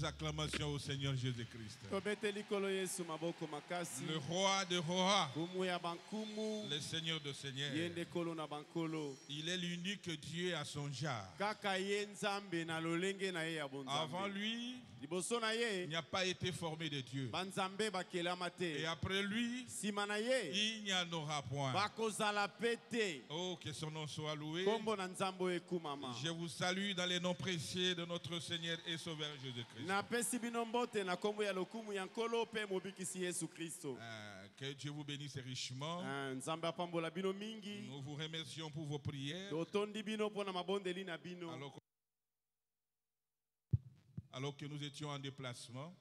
Acclamation au Seigneur Jésus-Christ. Le roi de rois, le Seigneur de seigneurs. Il est l'unique Dieu à son genre. Avant lui, il n'y a pas été formé de Dieu. Et après lui, il n'y en aura point. Oh, que son nom soit loué. Je vous salue dans les noms précieux de notre Seigneur et Sauveur Jésus-Christ. Que Dieu vous bénisse richement. Nous vous remercions pour vos prières. Alors que nous étions en déplacement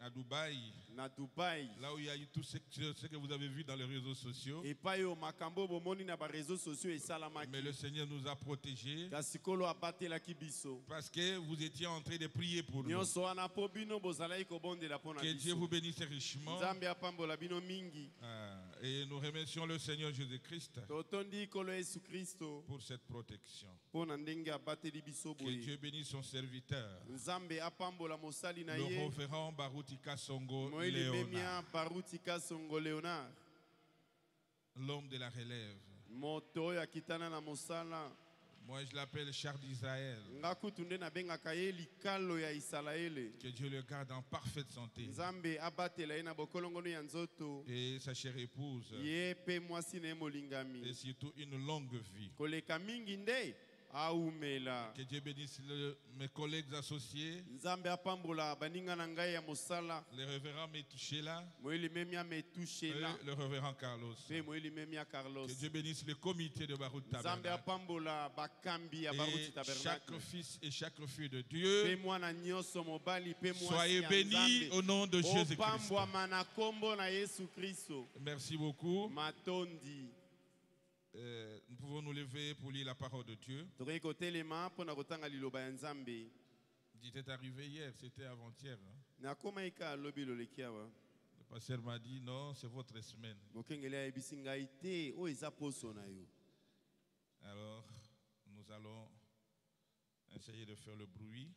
à Dubaï, là où il y a eu tout ce que vous avez vu dans les réseaux sociaux. Mais le Seigneur nous a protégés parce que vous étiez en train de prier pour nous. Que Dieu vous bénisse richement. Et nous remercions le Seigneur Jésus-Christ pour cette protection. Que Dieu bénisse son serviteur, le révérend Barutika Songo Léonard, l'homme de la relève. Moi je l'appelle Charles d'Israël. Que Dieu le garde en parfaite santé. Et sa chère épouse. Et surtout une longue vie. Que Dieu bénisse mes collègues associés. Le révérend Metouchela. Le révérend Carlos. Que Dieu bénisse le comité de Baruch Tabernacle. Et chaque fils et chaque fille de Dieu. Soyez bénis au nom de Jésus-Christ. Merci beaucoup. Nous pouvons nous lever pour lire la parole de Dieu. Il était arrivé hier, c'était avant-hier. Le pasteur m'a dit non, c'est votre semaine. Alors, nous allons essayer de faire le bruit.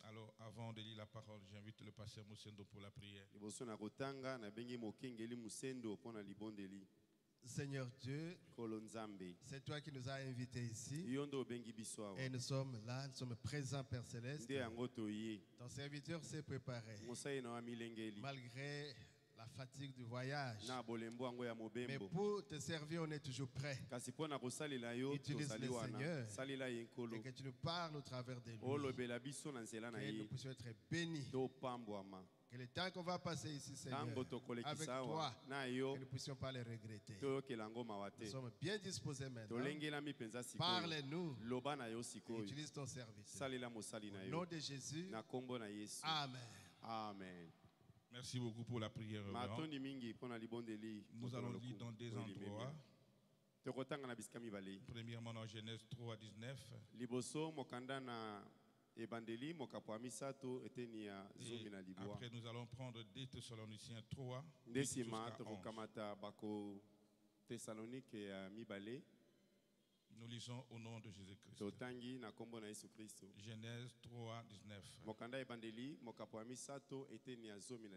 Alors, avant de lire la parole, j'invite le pasteur Moussendo pour la prière. Seigneur Dieu, c'est toi qui nous as invités ici. Et nous sommes là, nous sommes présents, Père Céleste. Ton serviteur s'est préparé. Malgré la fatigue du voyage. Mais pour te servir, on est toujours prêt. Utilise le Seigneur et que tu nous parles au travers de lui. Que nous puissions être bénis. Que le temps qu'on va passer ici, Seigneur, avec toi, que nous ne puissions pas le regretter. Nous sommes bien disposés maintenant. Parle-nous et utilise ton serviteur. Au nom de Jésus, Amen. Amen. Merci beaucoup pour la prière. Nous allons lire dans des endroits. Premièrement dans Genèse 3, 19. Et après nous allons prendre 2 Thessaloniciens 3, 10 jusqu'à 11. Nous lisons au nom de Jésus-Christ. Genèse 3, 19.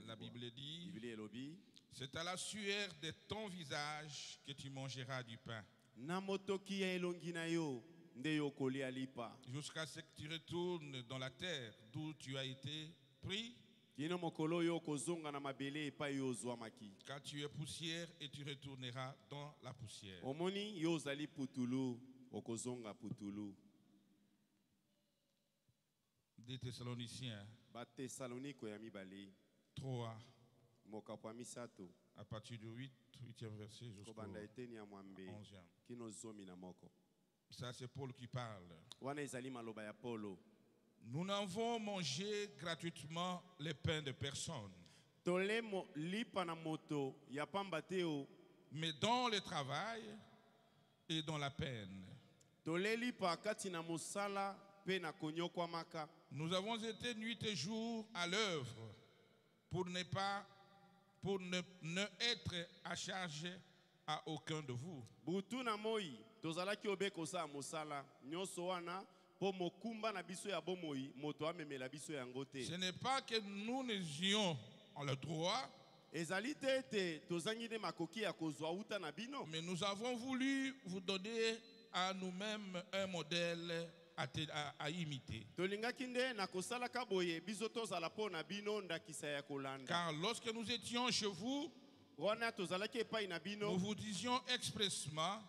La Bible dit, c'est à la sueur de ton visage que tu mangeras du pain. Jusqu'à ce que tu retournes dans la terre d'où tu as été pris. Car tu es poussière et tu retourneras dans la poussière. 2 Thessaloniciens 3 à partir du 8e verset jusqu'au 11e. Ça, c'est Paul qui parle. Nous n'avons mangé gratuitement les pains de personne. Mais dans le travail et dans la peine. Nous avons été nuit et jour à l'œuvre pour ne être à charge à aucun de vous. Ce n'est pas que nous n'ayons le droit, mais nous avons voulu vous donner à nous-mêmes un modèle à imiter. Car lorsque nous étions chez vous, nous vous disions expressement,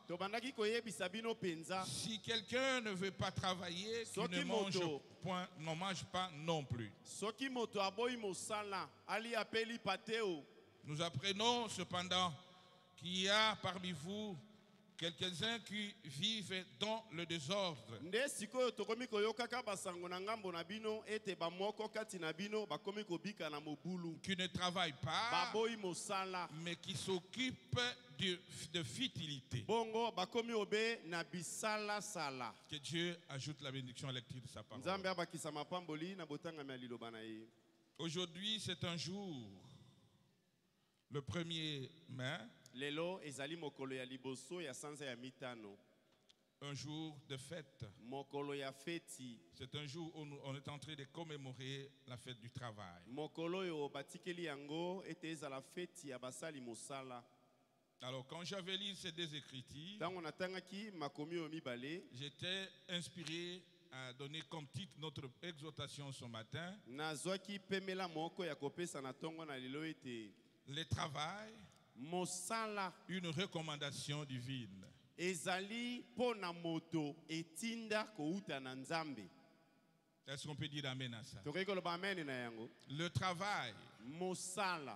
si quelqu'un ne veut pas travailler, qu'il ne mange pas non plus. Nous apprenons cependant qu'il y a parmi vous quelques-uns qui vivent dans le désordre, qui ne travaillent pas, mais qui s'occupent de futilité. Que Dieu ajoute la bénédiction à la lecture de sa parole. Aujourd'hui, c'est un jour, le 1er mai, un jour de fête. C'est un jour où on est en train de commémorer la fête du travail. Alors quand j'avais lu ces deux écritures, j'étais inspiré à donner comme titre notre exhortation ce matin: le travail, une recommandation divine. Est-ce qu'on peut dire amen à ça? Le travail,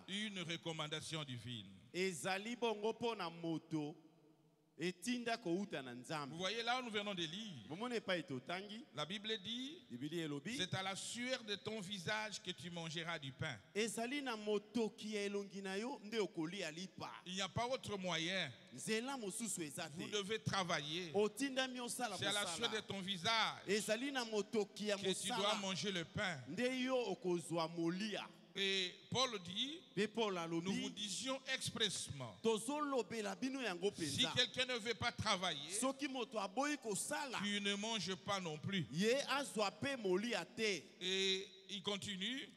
une recommandation divine. Vous voyez là où nous venons de lire, la Bible dit, c'est à la sueur de ton visage que tu mangeras du pain. Il n'y a pas autre moyen. Vous devez travailler. C'est à la sueur de ton visage que tu dois manger le pain. Et Paul dit, nous vous disions expressement, si quelqu'un ne veut pas travailler, tu ne manges pas non plus. Et il continue,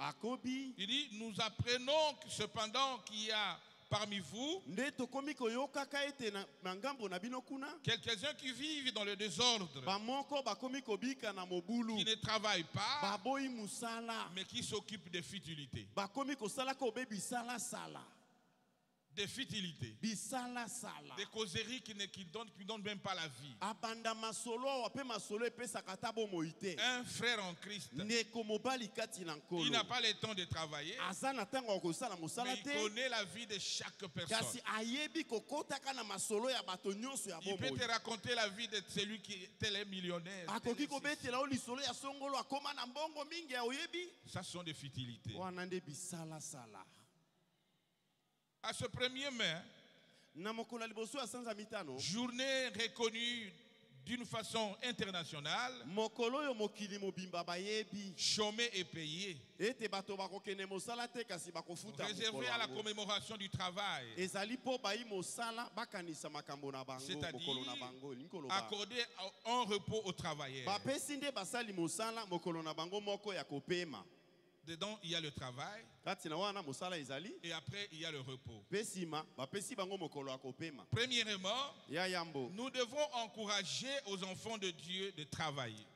il dit, nous apprenons cependant qu'il y a parmi vous quelques-uns qui vivent dans le désordre, qui ne travaillent pas, mais qui s'occupent de futilité. Des futilités, des causeries qui ne donnent même pas la vie. Un frère en Christ, il n'a pas le temps de travailler, mais il connaît la vie de chaque personne. Il peut te raconter la vie de celui qui est millionnaire. Ça sont des futilités. À ce 1er mai, journée reconnue d'une façon internationale, chômé et payé, réservé à la commémoration du travail, c'est-à-dire accorder un repos aux travailleurs. Dedans, il y a le travail. Et après, il y a le repos. Premièrement, nous devons encourager aux enfants de Dieu de travailler.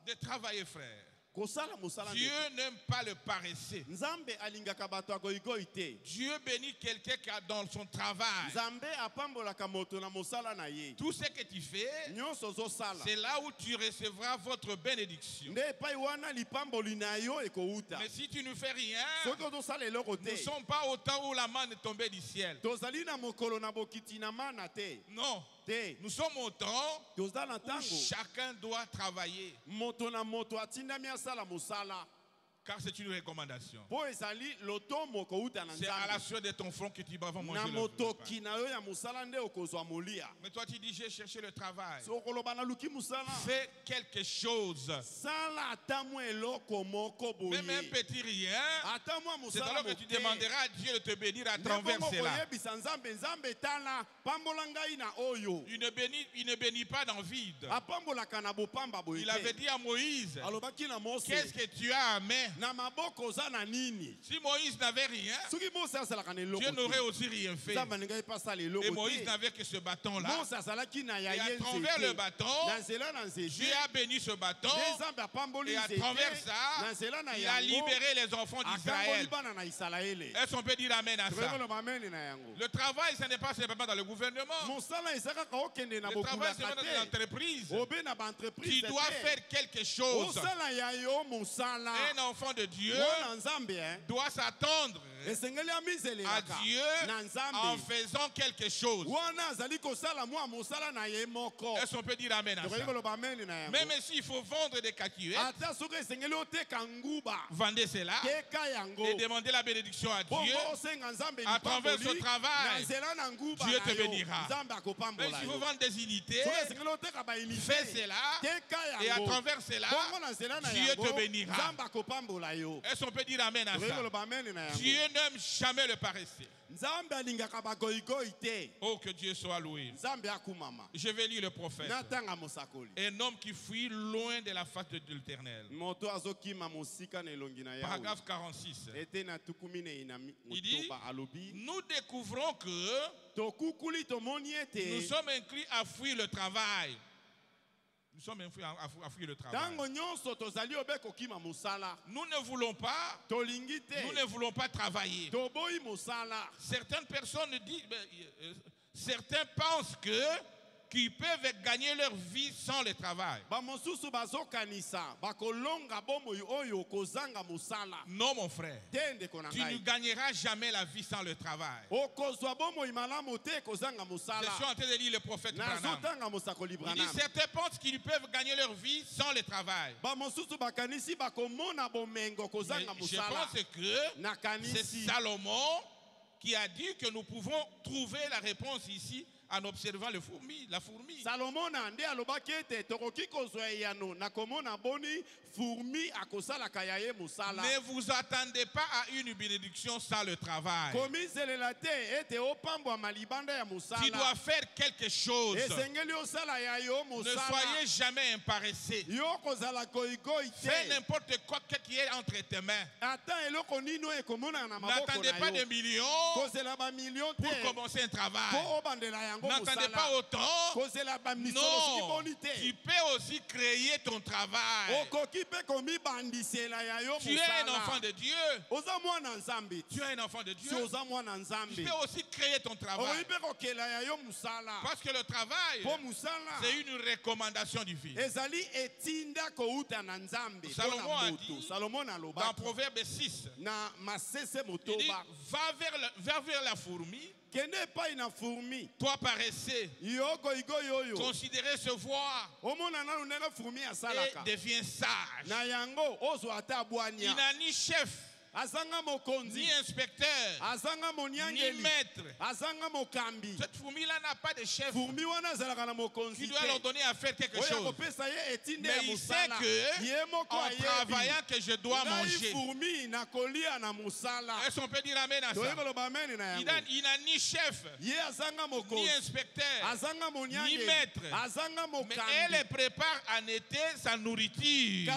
De travailler, frère. Dieu n'aime pas le paresseux. Dieu bénit quelqu'un qui a dans son travail. Tout ce que tu fais, c'est là où tu recevras votre bénédiction. Mais si tu ne fais rien, nous ne sommes pas au temps où la manne est tombée du ciel. Non. Nous sommes au temps où chacun doit travailler. Car c'est une recommandation. C'est à la sueur de ton front que tu vas manger le repas. Mais toi tu dis j'ai cherché le travail. Fais quelque chose. Même un petit rien. C'est alors que tu demanderas à Dieu de te bénir à travers cela. Il ne bénit pas dans le vide. Il avait dit à Moïse, qu'est-ce que tu as à main? Si Moïse n'avait rien, Dieu n'aurait aussi rien fait. Et Moïse n'avait que ce bâton-là. Et à travers le bâton, Dieu a béni ce bâton. Et à travers ça, il a libéré les enfants d'Israël. Est-ce qu'on peut dire amen à ça? Le travail, ce n'est pas simplement dans le gouvernement. Le travail, c'est dans l'entreprise. Tu dois faire quelque chose. Un enfant de Dieu doit s'attendre à Dieu en faisant quelque chose. Est-ce qu'on peut dire amen à ça? Même s'il faut vendre des cacahuètes, vendez cela et demandez la bénédiction à Dieu. À travers ce travail, Dieu te bénira. Même s'il faut vendre des unités, fais cela et à travers cela, Dieu te bénira. Est-ce qu'on peut dire amen à ça? Dieu n'aime jamais le paresseux. Oh, que Dieu soit loué. Je vais lire le prophète. Un homme qui fuit loin de la face de l'Éternel. Paragraphe 46. Il dit, nous découvrons que nous sommes inclus à fuir le travail. Nous sommes à fuir le travail. Nous ne voulons pas travailler. Certaines personnes disent, certains pensent qu'ils peuvent gagner leur vie sans le travail. Non, mon frère. Tu ne gagneras jamais la vie sans le travail. Je suis en train de lire le prophète Branham. Il dit certains pensent qu'ils peuvent gagner leur vie sans le travail. Je pense que c'est Salomon qui a dit que nous pouvons trouver la réponse ici en observant la fourmi. Ne vous attendez pas à une bénédiction sans le travail. Tu dois faire quelque chose. Ne soyez jamais un paresseux. Fais n'importe quoi qui est entre tes mains. N'attendez pas des millions pour commencer un travail. N'attendez pas autant. Non, tu peux aussi créer ton travail. Tu es un enfant de Dieu. Tu es un enfant de Dieu. Tu peux aussi créer ton travail. Parce que le travail, c'est une recommandation divine. Salomon a dit dans Proverbe 6, il dit, va vers la fourmi. Toi paresseux, considérez ce voir et deviens sage. Il n'a ni chef, ni inspecteur, ni maître. Cette fourmi-là n'a pas de chef qui doit leur donner à faire quelque chose. Mais il sait que en travaillant que je dois manger. Est-ce qu'on peut dire amen à ça? Il n'a ni chef, ni inspecteur, ni maître. Mais elle prépare en été sa nourriture.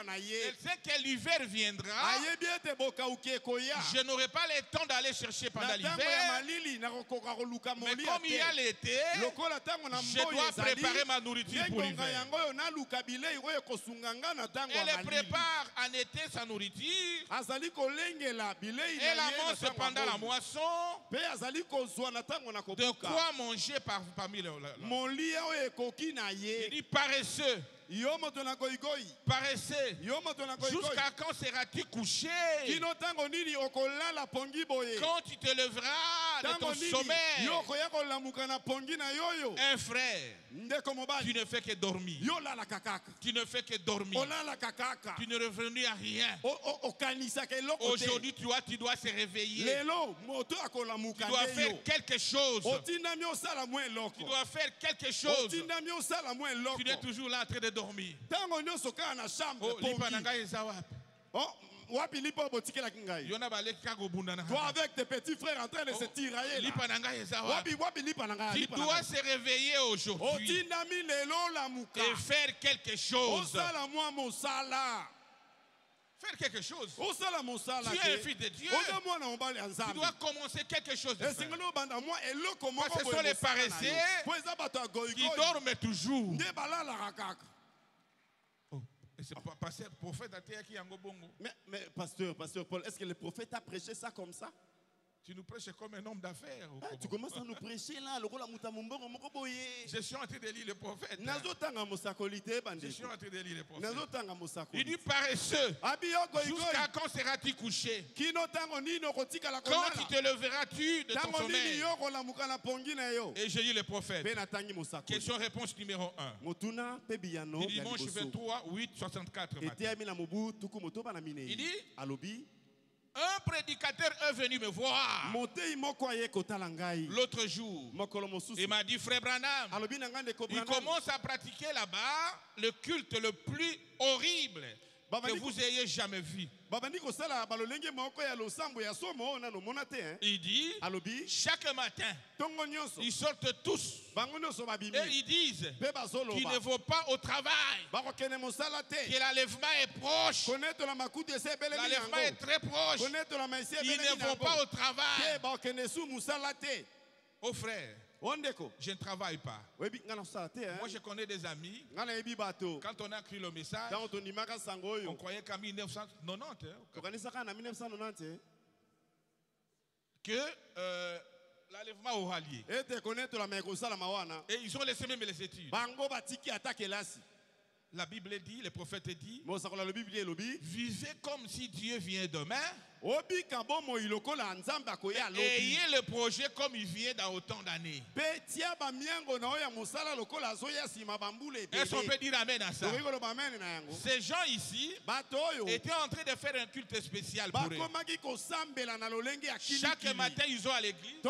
sait que l'hiver viendra. Je n'aurai pas le temps d'aller chercher pendant l'hiver. Mais comme il y a l'été, je dois préparer ma nourriture pour l'hiver. Elle prépare en été sa nourriture. Elle amorce pendant la moisson. De quoi manger parmi les. Il dit paresseux. Paresseux. Jusqu'à quand seras-tu couché? Quand tu te lèveras de ton sommeil, un frère, tu ne fais que dormir. Tu ne fais que dormir. Tu ne revenus à rien. Aujourd'hui, tu dois se réveiller. Tu dois faire quelque chose. Tu dois faire quelque chose. Tu es toujours là en train de dormir. Toi avec tes petits frères en train de se tirailler là. Tu dois se réveiller aujourd'hui et faire quelque chose. Faire quelque chose. Tu es un fils de Dieu. Tu dois commencer quelque chose de faire. Parce que ce sont les paresseux qui dorment toujours. Mais pasteur Paul, est-ce que le prophète a prêché ça comme ça? Tu nous prêches comme un homme d'affaires. Tu commences à nous prêcher là. Je suis en train de lire le prophète. Je suis en train de lire le prophète. Il dit paresseux. Jusqu'à quand seras-tu couché? Quand tu te leveras-tu de ton sommeil? Et je lis le prophète. Question-réponse numéro 1. Du dimanche 23, 8, 64. Il dit un prédicateur est venu me voir l'autre jour. Il m'a dit, frère Branham, il commence à pratiquer là-bas le culte le plus horrible que vous ayez jamais vu. Il dit, chaque matin, ils sortent tous et ils disent qu'ils ne vont pas au travail, que l'enlèvement est proche, l'enlèvement est très proche, ils ne vont pas au travail. Oh frère, je ne travaille pas. Moi, je connais des amis. Quand on a écrit le message, on croyait qu'en 1990, que l'enlèvement aura lieu. Et ils ont laissé même les études. La Bible dit, le prophète dit, vivez comme si Dieu vient demain. Ayez le projet comme il vient dans autant d'années. Est-ce qu'on peut dire amen à ça? Ces gens ici étaient en train de faire un culte spécial pour eux. Chaque matin, ils sont à l'église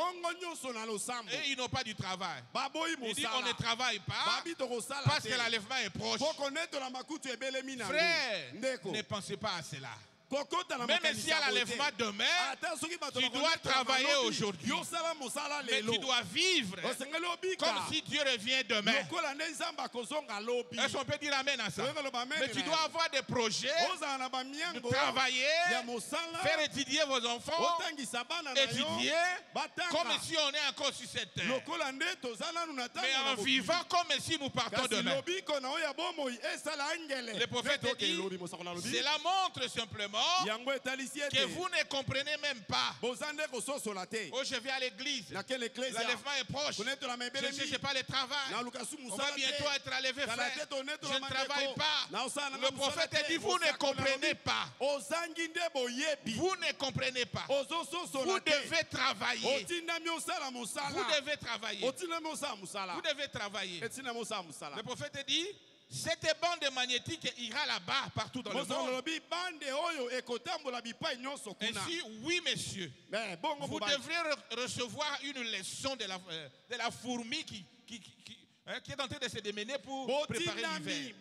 et ils n'ont pas du travail. Ils disent on ne travaille pas parce que l'enlèvement est proche. Frère, ne pensez pas à cela. Même si à l'enlèvement demain, tu dois travailler aujourd'hui. Mais tu dois vivre comme si Dieu revient demain. Est-ce qu'on peut dire amen à ça? Mais tu dois avoir des projets, de travailler, faire étudier vos enfants, étudier comme si on est encore sur cette terre. Mais en vivant comme si nous partons demain. Le prophète dit, cela montre simplement que vous ne comprenez même pas. Oh, je vais à l'église. L'enlèvement est proche. Je ne cherche pas le travail. On va bientôt être enlevé, frère. Je ne travaille pas. Le prophète dit, vous ne comprenez pas. Vous ne comprenez pas. Vous devez travailler. Vous devez travailler. Vous devez travailler. Le prophète dit, cette bande magnétique ira là-bas, partout dans le monde. Ainsi, oui, messieurs, vous devrez recevoir une leçon de la fourmi qui est en train de se démener pour préparer l'hiver.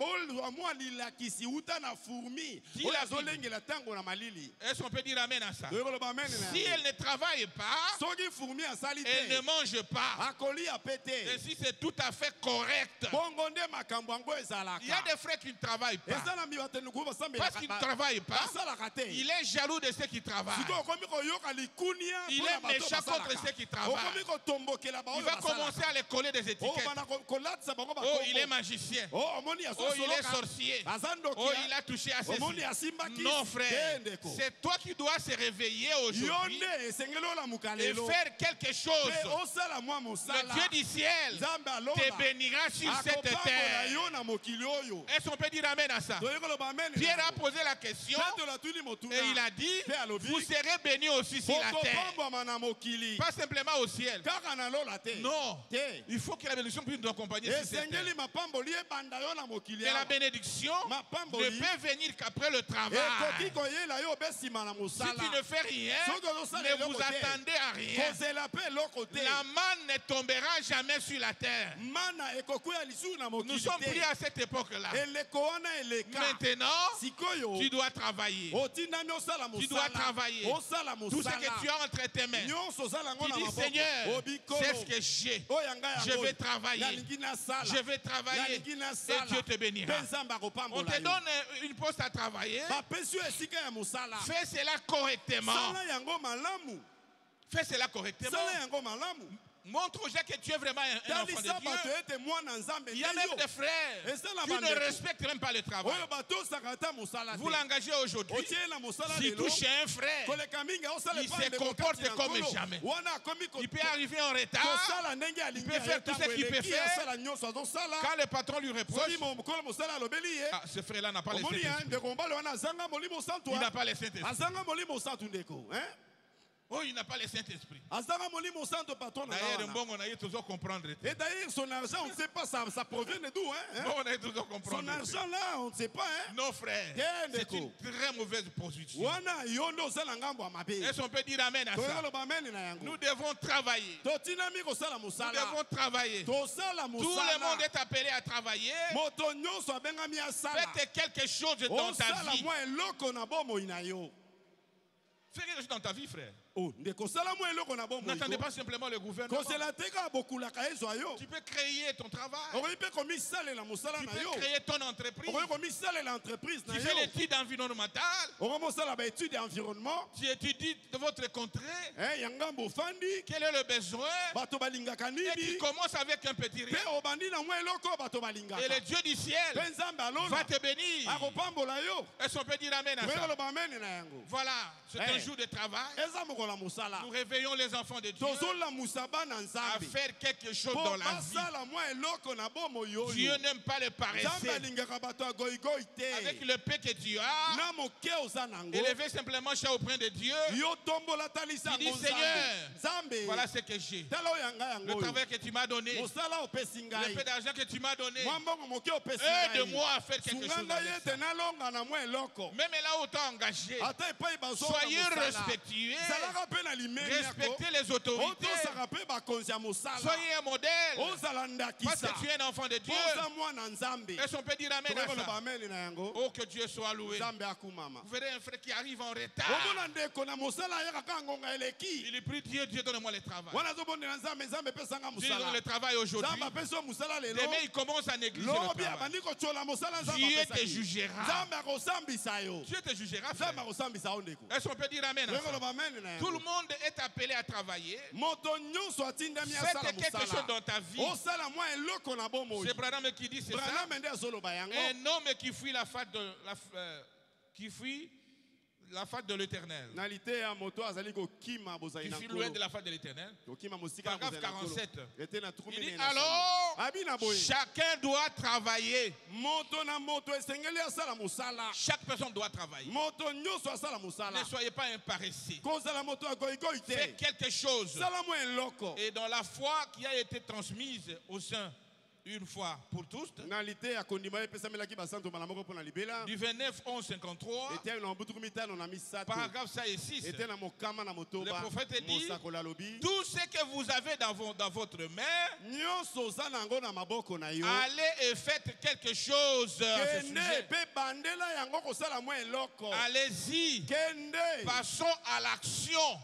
Est-ce qu'on peut dire amen à ça? Si elle ne travaille pas, elle ne mange pas. Et si c'est tout à fait correct. Il y a des frères qui ne travaillent pas. Parce qu'ils ne travaillent pas, il est jaloux de ceux qui travaillent. Il est méchant contre ceux qui travaillent. Il va commencer à les coller des étiquettes. Oh, il est magicien. Oh, il est sorcier. Oh, il a touché à ceci. Non, frère. C'est toi qui dois se réveiller aujourd'hui et faire quelque chose. Le Dieu du ciel te bénira sur cette terre. Est-ce qu'on peut dire amen à ça? Pierre a posé la question et il a dit, vous serez bénis aussi sur la terre. Pas simplement au ciel. Non. Il faut que la bénédiction puisse nous accompagner sur cette terre. Et la bénédiction ne peut venir qu'après le travail. Si tu ne fais rien, ne vous attendez à rien. La manne ne tombera jamais sur la terre. Nous sommes pris à cette époque-là. Maintenant, tu dois travailler. Tu dois travailler. Tout ce que tu as entre tes mains. Tu dis, Seigneur, c'est ce que j'ai. Je vais travailler. Je vais travailler et Dieu te bénira. On te donne une poste à travailler. Fais cela correctement. Fais cela correctement. Montre aux gens que tu es vraiment un enfant de Dieu. Il y a même des frères qui ne respectent même pas le travail. Vous l'engagez aujourd'hui. S'il touche un frère, il se comporte comme jamais. Il peut arriver en retard. Il peut faire tout ce qu'il peut faire. Quand le patron lui reproche, ce frère-là n'a pas le Saint-Esprit. Il n'a pas le Saint-Esprit. Oh, il n'a pas le Saint-Esprit. D'ailleurs, on a toujours comprendre. Et d'ailleurs, son argent, on ne sait pas, ça provient de d'où. On a toujours comprendre. Son argent là, on ne sait pas. Non, frère. C'est une très mauvaise position. Est-ce qu'on peut dire amen à ça? Nous devons travailler. Nous devons travailler. Tout le monde est appelé à travailler. Faites quelque chose dans ta vie. Fais quelque chose dans ta vie, frère. N'attendez pas simplement le gouvernement. Tu peux créer ton travail. Tu peux créer ton entreprise. Tu fais l'étude environnementale. Tu étudies de votre contrée. Quel est le besoin? Et tu commences avec un petit rien. Et le Dieu du ciel va te bénir. Est-ce qu'on peut dire amen à ça? Voilà, c'est un jour de travail. Nous réveillons les enfants de Dieu à faire quelque chose dans la vie. Dieu n'aime pas les paresseux. Avec le paix que tu as, élevé simplement chez auprès de Dieu. Il dit, Seigneur, voilà ce que j'ai. Le travail que tu m'as donné, le peu d'argent que tu m'as donné, aide-moi à faire quelque chose avec ça. Même là où tu es engagé, soyez respectueux. Respectez les autorités. Soyez un modèle. Parce que tu es un enfant de Dieu. Est-ce qu'on peut dire amen à ça? Oh, que Dieu soit loué. Vous verrez un frère qui arrive en retard. Il est pris, Dieu, donne-moi le travail. Dieu donne le travail aujourd'hui. Demain, il commence à négliger le travail. Dieu te jugera. Dieu te jugera, frère. Est-ce qu'on peut dire amen à ça? Tout le monde est appelé à travailler. Faites quelque chose dans ta vie. C'est Branham qui dit c'est ça. Un homme qui fuit la fête de l'Éternel. Qui fuit loin de la fête de l'Éternel. Paragraphe 47. Il dit alors, chacun doit travailler. Chaque personne doit travailler. Ne soyez pas un paresseux. Faites quelque chose. Et dans la foi qui a été transmise au sein une fois pour tous. Du 29-11-53, paragraphe 5 et 6, le prophète dit, tout ce que vous avez dans votre main, allez et faites quelque chose. Allez-y, passons à l'action.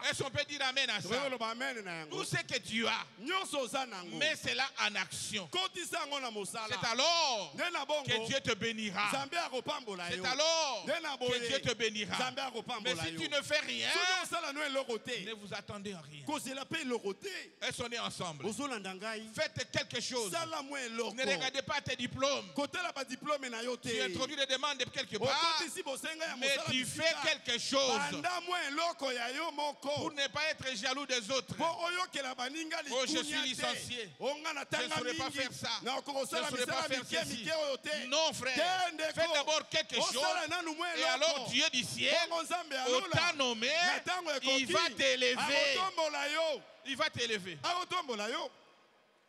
Est-ce qu'on peut dire amen à ça? Tout ce que tu as, mets cela en action. C'est alors que Dieu te bénira. C'est alors que Dieu te bénira. Mais si tu ne fais rien, ne vous attendez à rien. Est-ce qu'on est ensemble? Faites quelque chose. Ne regardez pas tes diplômes. Tu introduis des demandes de quelque part, mais tu fais quelque chose. Pour ne pas être jaloux des autres. Oh, je suis licencié. Je ne saurais pas faire ça. Je ne saurais pas faire ceci. Non, frère. Fais d'abord quelque chose. Et alors Dieu du ciel, au temps nommé, il va t'élever. Il va t'élever.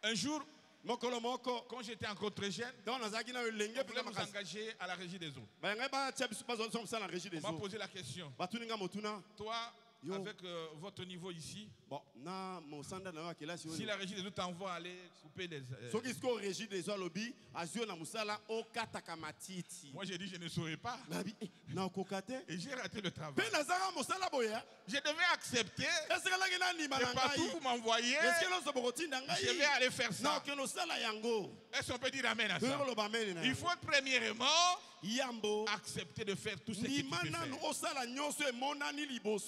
Un jour, quand j'étais encore très jeune, on voulait nous engager à la régie des eaux. On m'a posé la question. Toi, avec votre niveau ici, si la régie des eaux t'envoie aller couper les... Moi j'ai dit je ne saurais pas. Et j'ai raté le travail. Je devais accepter. Et partout vous m'envoyez, je vais aller faire ça. Est-ce qu'on peut dire amen à ça? Il faut premièrement accepter de faire tout ce que tu peux faire.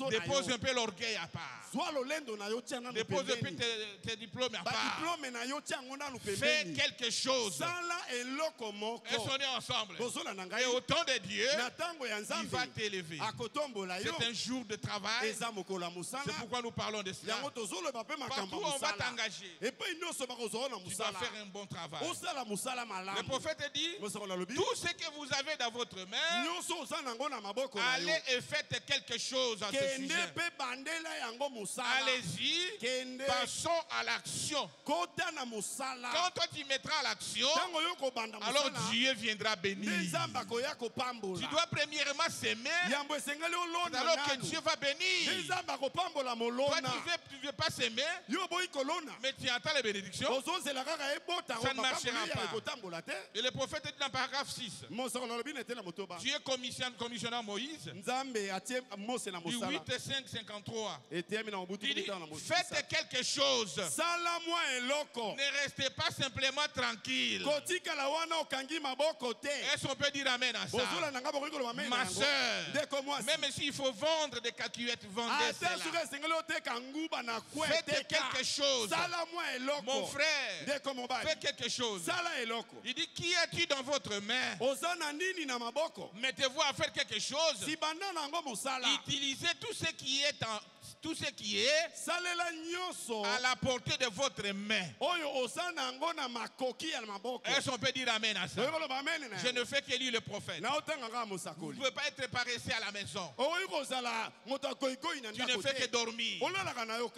Dépose un peu l'orgueil à part. Dépose un peu tes diplômes à part. Fais quelque chose. Est-ce qu'on est ensemble? Et au temps de Dieu, il va t'élever. C'est un jour de travail. C'est pourquoi nous parlons de cela. Partout on va t'engager. Tu dois faire un bon travail. Le prophète dit, tout ce que vous avez dans votre main, allez et faites quelque chose à ce sujet. Allez-y, passons à l'action. Quand toi tu mettras à l'action, alors Dieu viendra bénir. Tu dois premièrement s'aimer, alors que Dieu va bénir. Toi tu ne veux pas s'aimer, mais tu entends les bénédictions, ça ne marchera pas. Et le prophète dit dans le paragraphe 6, Dieu commissionna Moïse, du 8-5-53. Il dit, faites quelque chose. Ne restez pas simplement tranquille. Est-ce qu'on peut dire amen à ça? Ma soeur, même s'il faut vendre des cacahuètes, vendez cela. Faites quelque chose. Mon frère, faites quelque chose. Il dit, qui es-tu dans votre main? Mettez-vous à faire quelque chose. Utilisez tout ce qui est à la portée de votre main. Est-ce qu'on peut dire amen à ça? Je ne fais que lire le prophète. Vous ne pouvez pas être paresseux à la maison. Tu ne fais que dormir. Tu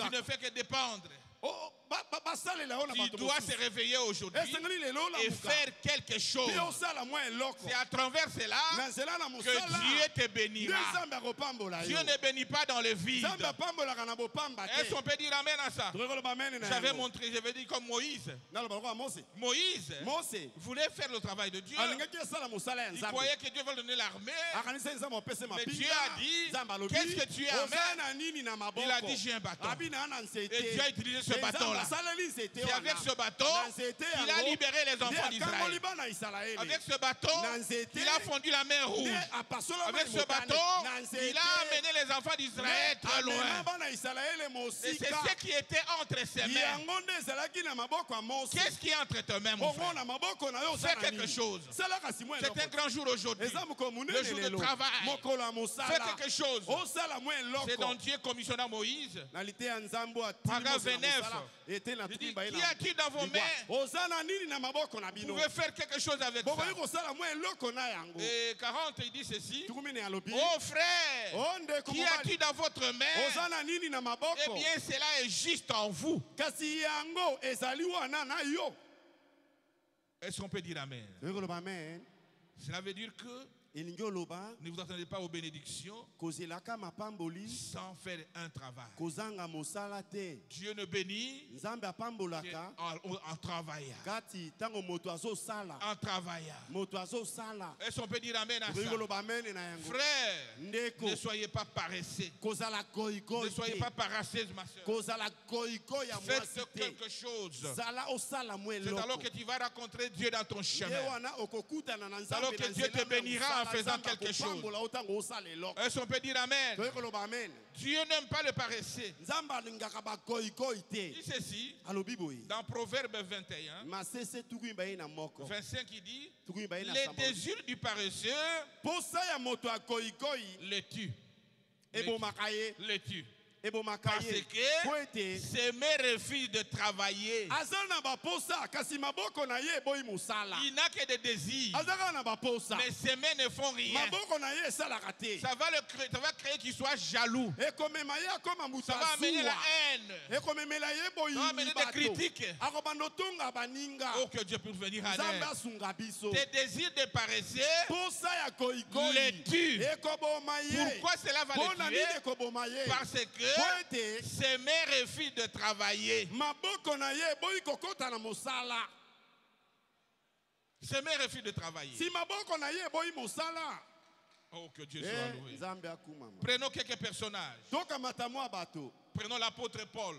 ne fais que dépendre. Tu dois se réveiller aujourd'hui et faire quelque chose. C'est à travers cela que Dieu te bénira. Dieu ne bénit pas dans le vide. Est-ce qu'on peut dire amen à ça? J'avais montré, je vais dire comme Moïse. Moïse voulait faire le travail de Dieu. Il croyait que Dieu va donner l'armée. Mais Dieu a dit, qu'est-ce que tu as? Il a dit, j'ai un bâton. Et Dieu a utilisé ce bâton-là. C'est avec ce bâton qu'il a libéré les enfants d'Israël. Avec ce bâton, il a fondu la mer Rouge. Avec ce bâton, il a amené les enfants d'Israël très loin. Et c'est ce qui était entre ses mains. Qu'est-ce qui est entre tes mains, mon frère? Fais quelque chose. C'est un grand jour aujourd'hui. Le jour de travail. Fais quelque chose. C'est donc Dieu commissionna Moïse. Paragraphe 29. Qu'y a-t-il dans vos mains? Vous pouvez faire quelque chose avec ça. Et 40, il dit ceci. Oh frère, qu'y a-t-il dans votre main? Eh bien, cela est juste en vous. Est-ce qu'on peut dire amen? Cela veut dire que ne vous attendez pas aux bénédictions sans faire un travail. Dieu ne bénit en travaillant. En travaillant. Est-ce qu'on peut dire amen à ça? Frère, ne soyez pas paresseux. Ne soyez pas paresseuse, ma soeur. Faites quelque chose. C'est alors que tu vas rencontrer Dieu dans ton chemin. C'est alors que Dieu te bénira en faisant quelque chose. Est-ce qu'on peut dire amen? Dieu n'aime pas le paresseux. Il ceci dans Proverbe 21, 25, il dit: les désirs du paresseux le tuent. Le tuent. Parce que ses mains refusent de travailler. Il n'a que des désirs, mais ses mains ne font rien. Ça va créer qu'il soit jaloux. Ça va amener la haine. Ça va amener des critiques. Oh, que Dieu puisse venir à l'aide. Tes désirs de paresseux les tuent. Pourquoi cela va les tuer? Parce que ses mains refusent de travailler. Ses mains refusent de travailler. Oh, que Dieu soit loué. Prenons quelques personnages. Prenons l'apôtre Paul.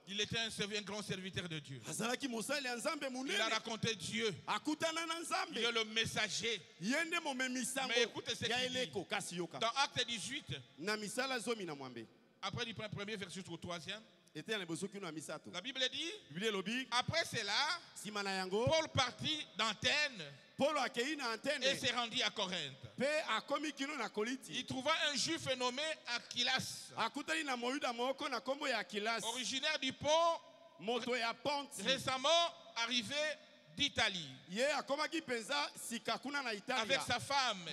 Il était un grand serviteur de Dieu. Il a raconté Dieu. Il est le messager. Mais écoutez ce qu'il dit. Dans Acte 18, après du premier verset jusqu'au 3e, la Bible dit: après cela, Paul partit d'Athènes et s'est rendu à Corinthe. Il trouva un juif nommé Aquilas, originaire du Pont, récemment arrivé d'Italie, avec sa femme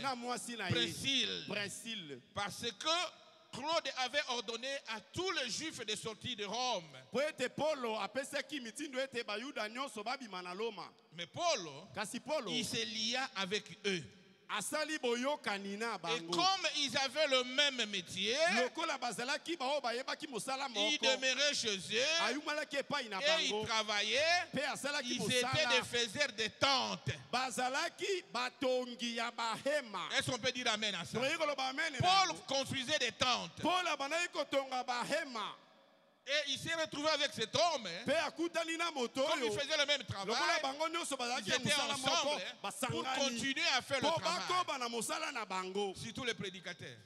Priscille, parce que Claude avait ordonné à tous les Juifs de sortir de Rome. Mais Paul, il se lia avec eux. Et comme ils avaient le même métier, ils demeuraient chez eux et ils travaillaient. Ils étaient des faiseurs de tentes. Est-ce qu'on peut dire amen à ça? Paul construisait des tentes. Et il s'est retrouvé avec cet homme. Comme ils faisaient le même travail, ils étaient ensemble pour continuer à faire le travail. Surtout les prédicateurs.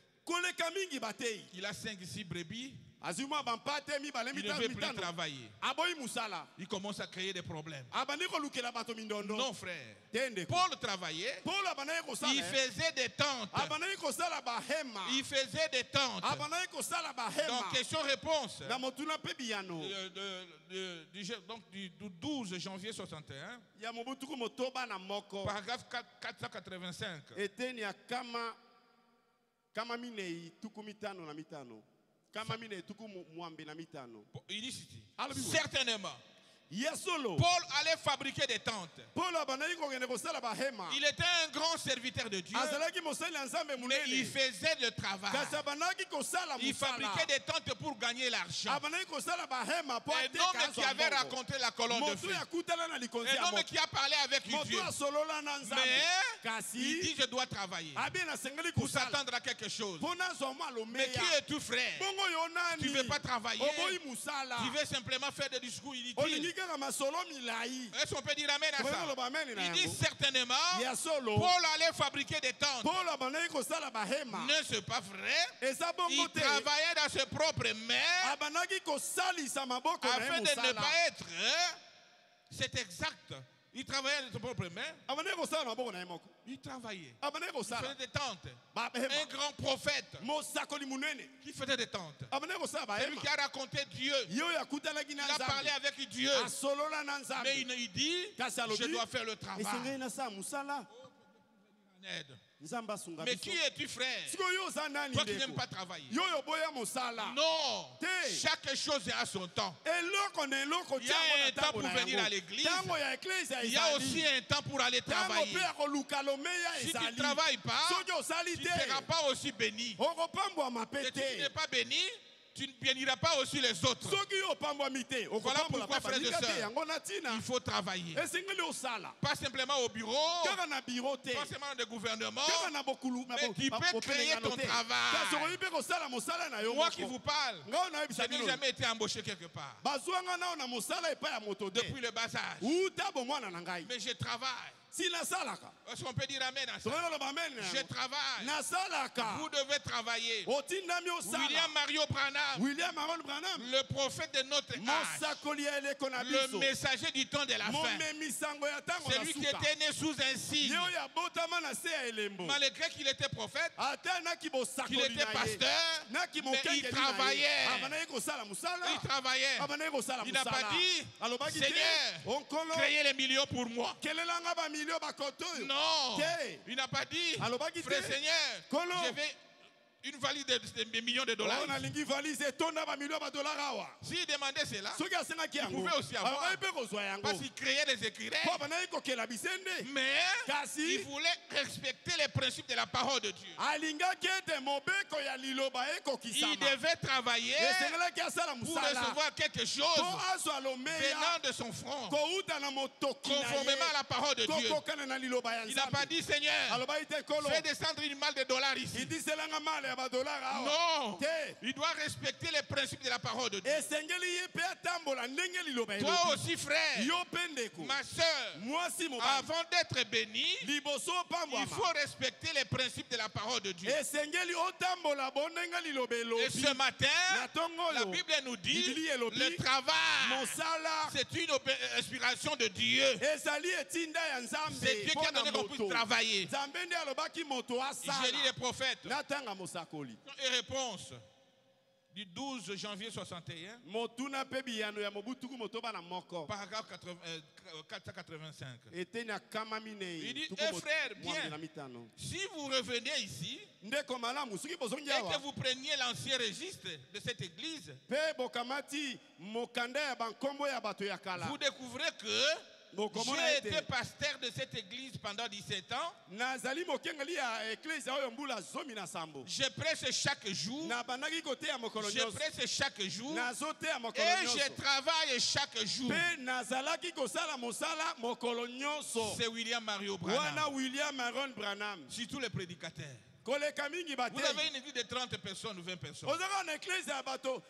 Il a 5-6 brebis. Il ne veut plus travailler. Il commence à créer des problèmes. Non, frère. Paul travaillait. Il faisait des tentes. Il faisait des tentes. Donc, question-réponse. Donc, du 12 janvier 61, paragraphe 485. Il dit ceci: certainement, Paul allait fabriquer des tentes. Il était un grand serviteur de Dieu, mais il faisait le travail. Il fabriquait des tentes pour gagner l'argent. Un homme qui avait raconté la colonne de feu, un homme qui a parlé avec Dieu, mais il dit: je dois travailler pour s'attendre à quelque chose. Mais qui es tu, frère? Tu ne veux pas travailler, tu veux simplement faire des discours inutiles. Est-ce qu'on peut dire amen à ça? Il dit certainement, Paul allait fabriquer des tentes. Ne c'est pas vrai. Il travaillait dans ses propres mains afin de ne pas être. C'est exact. Il travaillait de son propre main. Il travaillait. Il faisait des tentes. Un grand prophète qui faisait des tentes. C'est lui qui a raconté Dieu. Il a parlé avec Dieu. Mais il dit, je dois faire le travail. Mais qui es-tu, frère? Toi qui n'aimes pas travailler. Non. Chaque chose a son temps. Il y a un temps pour venir à l'église. Il y a aussi un temps pour aller travailler. Si tu ne travailles pas, tu ne seras pas aussi béni. Et si tu n'es pas béni, tu ne béniras pas aussi les autres. Voilà pourquoi, frères et sœurs, il faut travailler. Pas simplement au bureau, pas simplement dans le gouvernement, mais tu peux créer ton travail. Moi qui vous parle, je n'ai jamais été embauché quelque part. Depuis le bas âge. Mais je travaille. Est-ce qu'on peut dire amen à ça? Je travaille. Vous devez travailler. William Mario Branham, le prophète de notre âge, le messager du temps de la fin, celui qui était né sous un signe, malgré qu'il était prophète, qu'il était pasteur, mais il travaillait. Il travaillait. Il n'a pas dit, Seigneur, créez les millions pour moi. Non, il n'a pas dit, frère Seigneur, je vais une valise de millions de dollars. S'il demandait cela, il pouvait aussi avoir. Parce qu'il créait des écrivains. Mais il voulait respecter les principes de la parole de Dieu. Il devait travailler pour recevoir quelque chose venant de son front, conformément à la parole de Dieu. Il n'a pas dit, Seigneur, fais descendre une malle de dollars ici. Non, il doit respecter les principes de la parole de Dieu. Toi aussi, frère, ma soeur, avant d'être béni, il faut respecter les principes de la parole de Dieu. Et ce matin, la Bible nous dit, le travail, c'est une inspiration de Dieu. C'est Dieu qui a donné qu'on puisse travailler. Je lis les prophètes. Et réponse du 12 janvier 61, paragraphe 485. Il dit, frère, bien, si vous revenez ici et que vous preniez l'ancien registre de cette église, vous découvrez que j'ai été pasteur de cette église pendant 17 ans. Je prêche chaque jour. Je prêche chaque jour. Et je travaille chaque jour. C'est William Mario Branham. Surtout les prédicateurs. Vous avez une église de 30 personnes ou 20 personnes.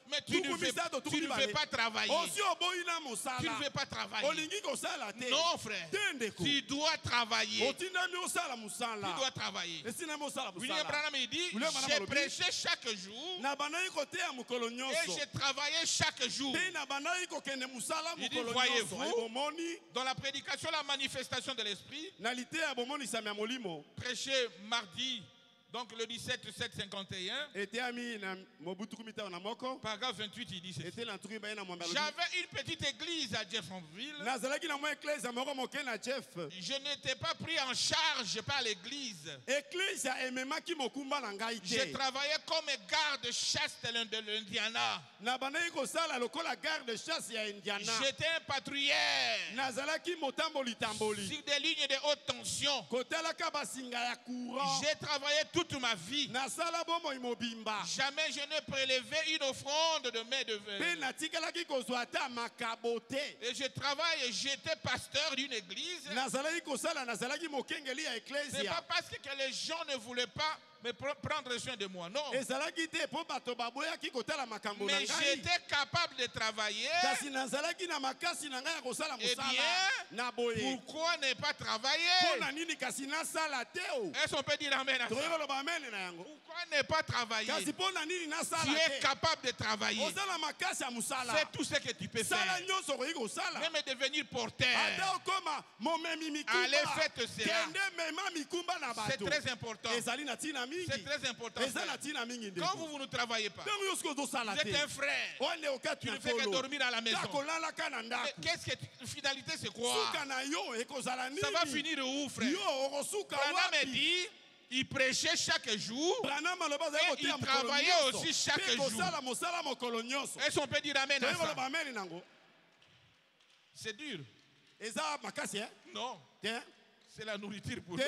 Mais tu ne veux pas travailler. Tu ne veux pas travailler. Non, frère. Tu dois travailler. Tu dois travailler. William Branham dit, j'ai prêché chaque jour et j'ai travaillé chaque jour. Il dit, voyez-vous, dans la prédication, la manifestation de l'esprit, prêché mardi, donc le 17-7-51, paragraphe 28, il dit ceci. J'avais une petite église à Jeffersonville. Je n'étais pas pris en charge par l'église. Je travaillais comme garde-chasse de l'Indiana. J'étais un patrouilleur sur des lignes de haute tension. J'ai travaillé toute ma vie. Jamais je n'ai prélevé une offrande de main de vin. Et je travaille et j'étais pasteur d'une église. C'est pas parce que les gens ne voulaient pas me prendre soin de moi. Non. Mais j'étais capable de travailler. Eh bien, pourquoi ne pas travailler? Est-ce qu'on peut dire amen à ça? Pourquoi ne pas travailler? Tu es capable de travailler. C'est tout ce que tu peux faire. Même devenir porteur. Allez, faites cela. C'est très important. C'est très important. Quand vous ne travaillez pas, vous êtes un frère. Tu ne fais que dormir à la maison. Qu'est-ce que la finalité, c'est quoi? Ça va finir où, frère? Branham me dit, il prêchait chaque jour et il travaillait aussi chaque jour. Est-ce qu'on peut dire amen à ça? C'est dur. Non. C'est la nourriture pour nous.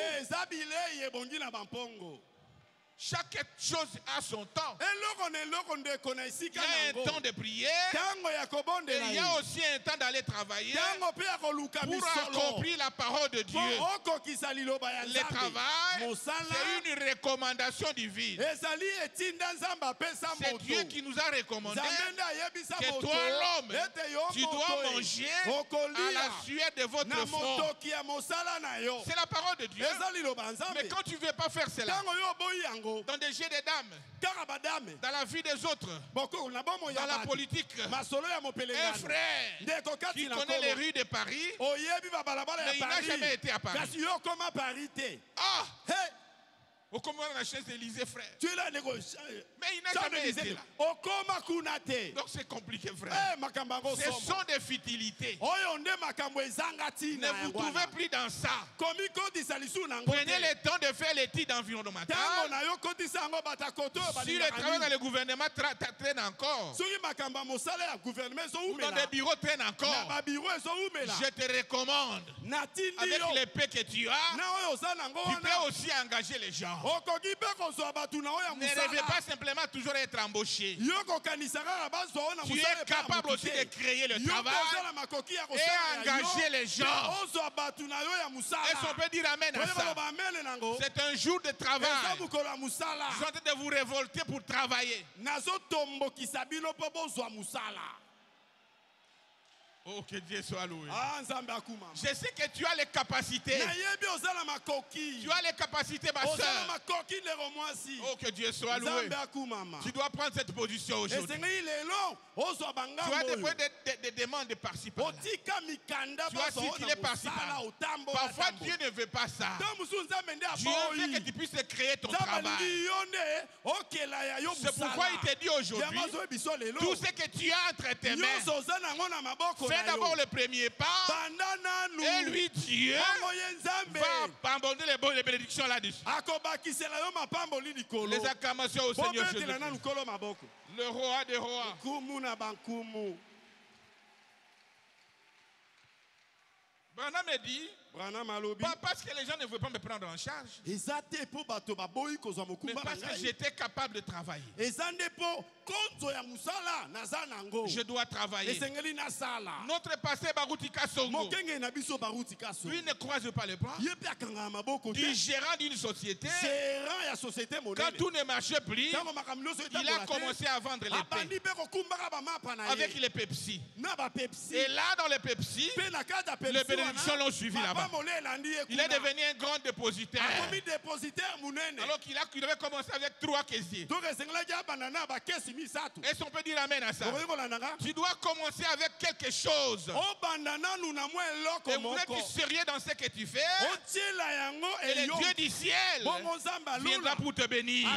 Chaque chose a son temps. Il y a un temps de prière. Et il y a aussi un temps d'aller travailler pour accomplir la parole de Dieu. Le travail, c'est une recommandation divine. C'est Dieu qui nous a recommandé que toi, l'homme, tu dois manger à la sueur de votre front. C'est la parole de Dieu. Mais quand tu ne veux pas faire cela, dans des jeux de dames, dans la vie des autres, dans la politique, un frère qui connaît les rues de Paris, mais il n'a jamais été à Paris. Ah! Au comment la chaise d'Élysée, frère. Mais il n'a jamais été là. Donc c'est compliqué, frère. Ce sont des futilités. Ne vous trouvez plus dans ça. Prenez le temps de faire l'étude environnementale. Si le travail dans le gouvernement traîne encore, ou dans des bureaux traîne encore, je te recommande, avec l'épée que tu as, tu peux aussi engager les gens. Ne rêvez pas simplement toujours être embauché. Tu es capable aussi de créer le travail et engager les gens. Est-ce qu'on peut dire amen à ça? C'est un jour de travail. Je suis en train de vous révolter pour travailler. Oh, que Dieu soit loué. Je sais que tu as les capacités. Tu as les capacités, ma soeur. Oh, que Dieu soit loué. Tu dois prendre cette position aujourd'hui. Tu as des demandes de par-ci par-là. Tu as circulé par-ci par-là. Parfois, Dieu ne veut pas ça. Dieu veut que tu puisses créer ton travail. C'est pourquoi il te dit aujourd'hui, tout ce que tu as entre tes mains, fais d'abord le premier pas, et lui, Dieu, va abandonner les bénédictions là-dessus. Les acclamations au Seigneur Jésus. Le roi des rois. Branham me dit, pas parce que les gens ne veulent pas me prendre en charge, mais parce que j'étais capable de travailler. Je dois travailler. Notre pasteur Baruti Kasongo, lui ne croise pas les bras. Du gérant d'une société, quand tout ne marchait plus, il a commencé à vendre les pains avec les Pepsi. Et là, dans les Pepsi, les bénédictions l'ont suivi là-bas. Il est devenu un grand dépositaire. Alors qu'il avait commencé avec 3 caissiers. Est-ce qu'on peut dire amen à ça? Tu dois commencer avec quelque chose. Et vous êtes sérieux dans ce que tu fais. Et le Dieu du ciel viendra pour te bénir.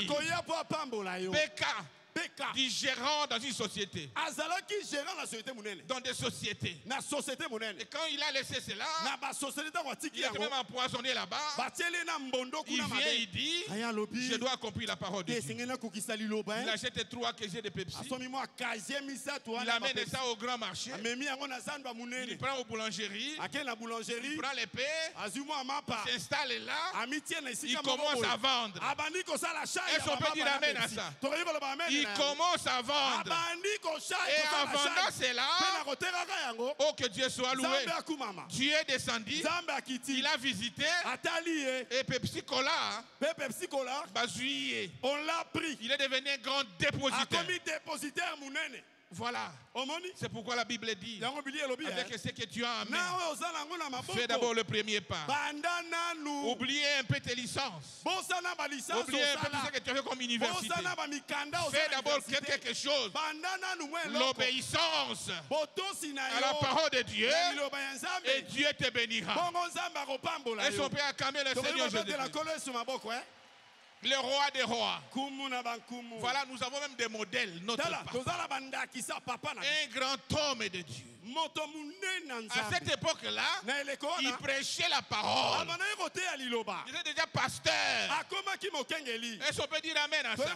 Du gérant dans une société. Dans des sociétés. Et quand il a laissé cela, il est même empoisonné là-bas. Il vient, il dit, je dois accomplir la parole de Dieu. Il achète 3 casiers de Pepsi. Il amène ça au grand marché. Il prend aux boulangeries. Il prend l'épée. Il s'installe là. Il commence à vendre. Est-ce qu'on peut dire amen à ça? il commence à vendre. Et en vendant cela, oh que Dieu soit loué, Dieu est descendu, il a visité, et Pepsi Cola, on l'a pris. Il est devenu un grand dépositaire. Voilà. C'est pourquoi la Bible dit, avec ce que tu as amené, fais d'abord le premier pas. Oubliez un peu tes licences. Oubliez un peu tout ce que tu as fait comme université. Fais d'abord quelque chose. L'obéissance à la parole de Dieu, et Dieu te bénira. Est-ce qu'on peut acclamer le Seigneur Jésus-Christ? Le roi des rois. Voilà, nous avons même des modèles. Notre papa. Un grand homme de Dieu. À cette époque-là, il prêchait la parole. Il était déjà pasteur. Est-ce qu'on peut dire amen à ça?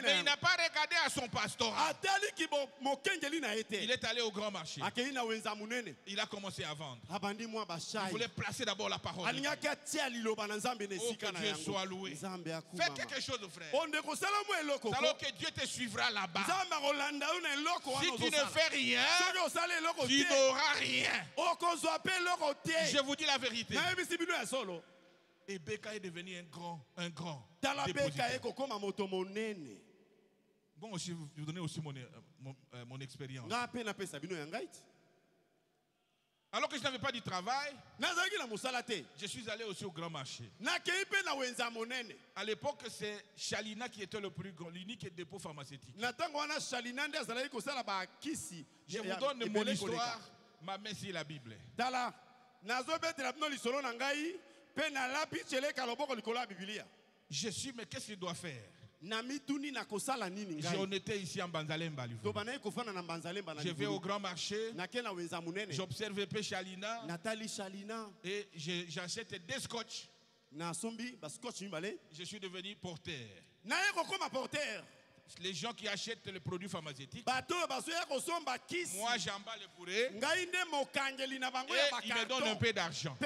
Mais il n'a pas regardé à son pastorat. Il est allé au grand marché. Il a commencé à vendre. Il voulait placer d'abord la parole. Oh, que Dieu soit loué. Fais quelque chose, frère. Alors que Dieu te suivra là-bas. Si tu ne fais rien, tu n'auras rien. Je vous dis la vérité. Et Beka est devenu un grand dépositaire. Bon, je vais vous donner aussi mon expérience. Alors que je n'avais pas du travail, je suis allé aussi au grand marché. À l'époque, c'est Chalina qui était le plus grand, l'unique dépôt pharmaceutique. Je vous donne mon histoire, ma main sur la Bible. Je suis, mais qu'est-ce que je dois faire? J'en étais ici en Banzalemba. Je vais au grand marché, j'observe P. Chalina et j'achète des scotch. Je suis devenu porteur. Les gens qui achètent les produits pharmaceutiques, moi j'emballe pour eux et ils me donnent un peu d'argent.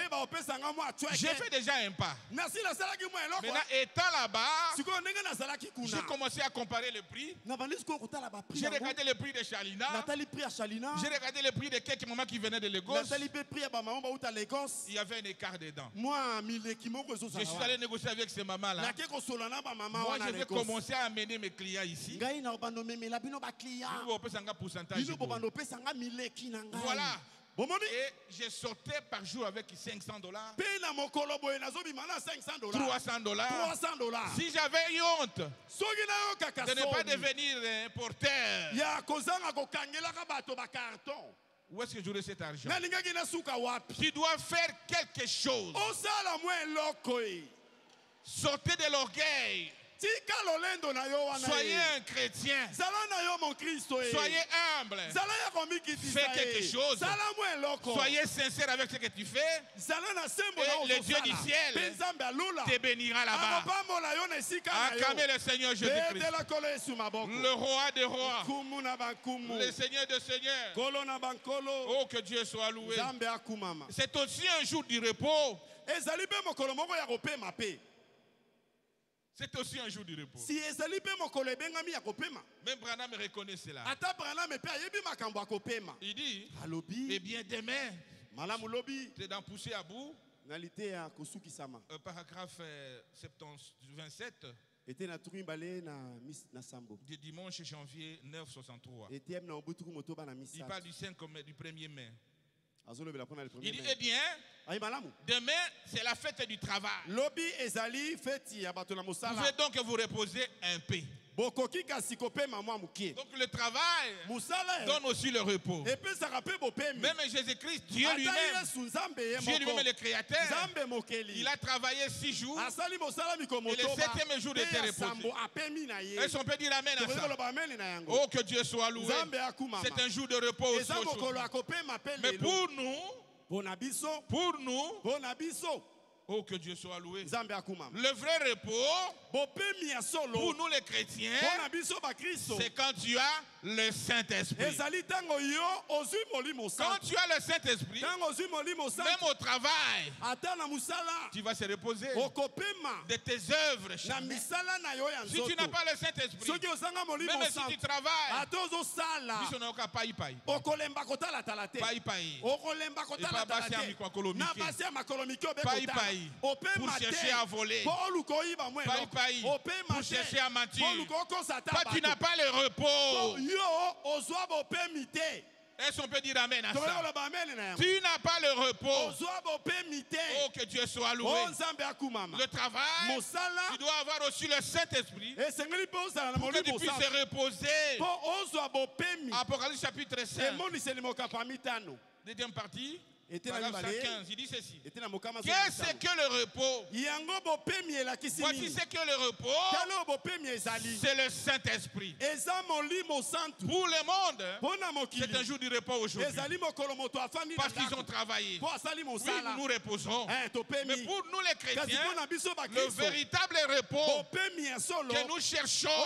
J'ai fait déjà un pas. Maintenant, étant là-bas, j'ai commencé à comparer le prix. J'ai regardé le prix de Chalina. J'ai regardé le prix de quelques mamans qui venaient de Lagos. Il y avait un écart dedans. Je suis allé négocier avec ces mamans-là. Moi, je vais commencer à amener mes clients ici. Voilà. Et je sortais par jour avec $500, $300. Si j'avais eu honte de ne pas devenir un porteur, où est-ce que j'aurais cet argent? Tu dois faire quelque chose. Sortez de l'orgueil. Soyez un chrétien. Soyez humble. Fais quelque chose. Soyez sincère avec ce que tu fais. Et le Dieu du ciel te bénira là-bas. Acclamez le Seigneur Jésus-Christ. Le roi des rois. Le Seigneur des seigneurs. Oh, que Dieu soit loué. C'est aussi un jour du repos. C'est aussi un jour du repos. Même Branham reconnaît cela. Il dit, eh bien demain, c'est d'en pousser à bout. Paragraphe 27. Du dimanche janvier 963. Il parle du 5 mai, du 1er mai. Il dit, eh bien, demain, c'est la fête du travail. Vous pouvez donc vous reposer un peu. Donc le travail donne aussi le repos. Même Jésus-Christ, Dieu lui-même, le Créateur, il a travaillé 6 jours et le 7e jour était reposé. Est-ce qu'on peut dire amen à ça? Oh, que Dieu soit loué. C'est un jour de repos aussi aujourd'hui. Mais pour nous, oh, que Dieu soit loué. Le vrai repos, pour nous les chrétiens, c'est quand tu as le Saint-Esprit. Quand tu as le Saint-Esprit, même au travail, tu vas se reposer de tes œuvres. Si tu n'as pas le Saint-Esprit, même si tu travailles, tu n'as pas paï. Pour chercher à voler. Pour chercher à mentir. Toi, tu n'as pas le repos. Est-ce qu'on peut dire amen à ça? Tu n'as pas le repos. Oh, que Dieu soit loué. Le travail, tu dois avoir aussi le Saint-Esprit pour que tu puisses te reposer. Apocalypse chapitre 5. Deuxième partie. Paragraphe 15, il dit ceci. Qu'est-ce que le repos? Voici ce que le repos, c'est le Saint-Esprit. Pour le monde, c'est un jour du repos aujourd'hui. Parce qu'ils ont travaillé. Oui, nous nous reposons. Mais pour nous les chrétiens, le véritable repos que nous cherchons,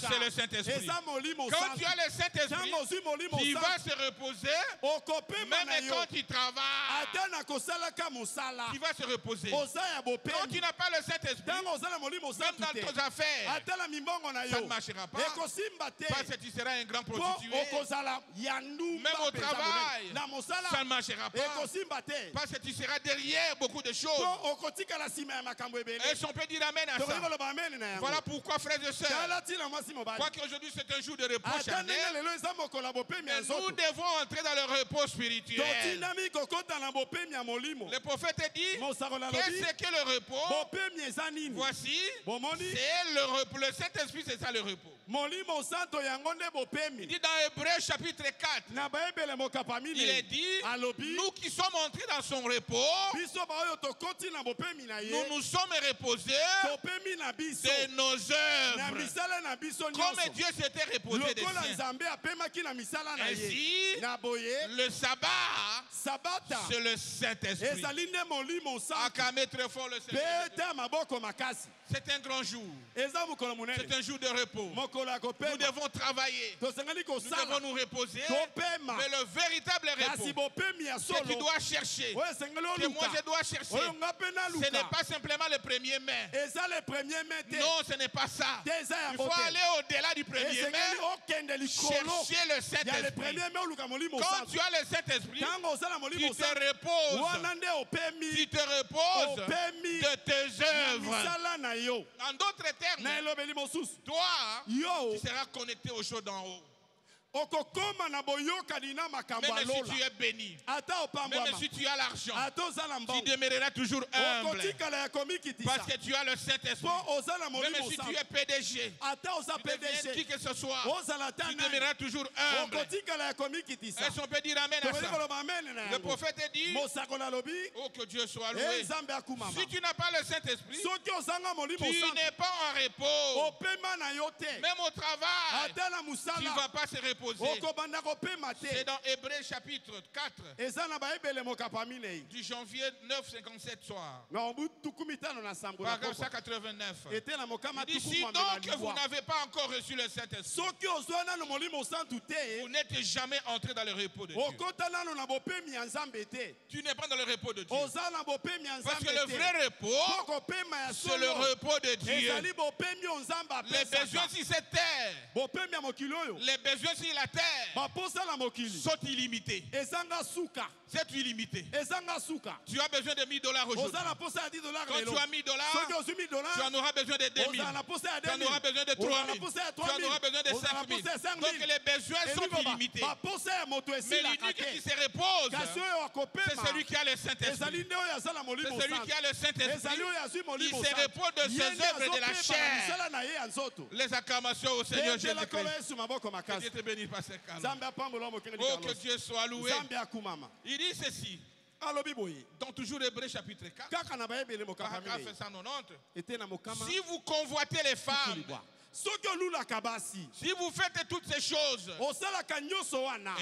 c'est le Saint-Esprit. Quand tu as le Saint-Esprit, tu vas se reposer, même quand tu travailles. Tu vas se reposer. Quand tu n'as pas le Saint-Esprit, même dans tes affaires, ça ne marchera pas. Parce que tu seras un grand prostitué. Même au travail, ça ne marchera pas. Parce que tu seras derrière beaucoup de choses. Est-ce qu'on peut dire amen à ça? Voilà pourquoi, frères et sœurs, quoi qu'aujourd'hui c'est un jour de repos charnel, mais nous devons entrer dans le repos spirituel. Le prophète dit, qu'est-ce que le repos? Voici, c'est le repos. Le Saint-Esprit, c'est ça le repos. Il dit dans Hébreux chapitre 4, il est dit, nous qui sommes entrés dans son repos, nous nous sommes reposés de nos œuvres, comme Dieu s'était reposé des siens. Ainsi, le sabbat, c'est le Saint-Esprit. Acclamez très fort le Seigneur. C'est un grand jour. C'est un jour de repos. Nous devons travailler. Nous devons nous reposer. Mais le véritable repos que tu dois chercher, que moi je dois chercher, ce n'est pas simplement le 1er mai. Non, ce n'est pas ça. Il faut aller au-delà du 1er mai. Chercher le Saint-Esprit. Quand tu as le Saint-Esprit, tu te reposes. Tu te reposes de tes œuvres. En d'autres termes, toi, tu seras connecté aux choses d'en haut. Même si tu es béni, même si tu as l'argent, tu demeureras toujours humble. Parce que tu as le Saint-Esprit. Même si tu es PDG, qui que ce soit, tu demeureras toujours humble. Est-ce qu'on peut dire amen à ça? Le prophète dit, oh que Dieu soit loué. Si tu n'as pas le Saint-Esprit, tu n'es pas en repos. Même au travail, tu ne vas pas se reposer. C'est dans Hébreux chapitre 4 du janvier 957 soir. Paragraphe 189. Il dit, si donc vous n'avez pas encore reçu le Saint-Esprit, vous n'êtes jamais entré dans le repos de Dieu. Tu n'es pas dans le repos de Dieu. Parce que le vrai repos, c'est le repos de Dieu. Les besoins sur cette terre, les besoins sur la terre sont illimités. C'est illimité. Tu as besoin de $1000 aujourd'hui. Quand tu as $1000, tu en auras besoin de 2000. Tu en auras besoin de 3000. Tu en auras besoin de 5000. Donc les besoins sont illimités. Mais l'unique qui se repose, c'est celui qui a le Saint-Esprit. C'est celui qui a le Saint-Esprit. Il se repose de ses œuvres et de la chair. Les acclamations au Seigneur Jésus-Christ. Que Dieu te bénisse par ses canaux. Oh, que Dieu soit loué. Il dit ceci. Donc toujours Hébreux chapitre 4, paragraphe 190. Si vous convoitez les femmes, si vous faites toutes ces choses,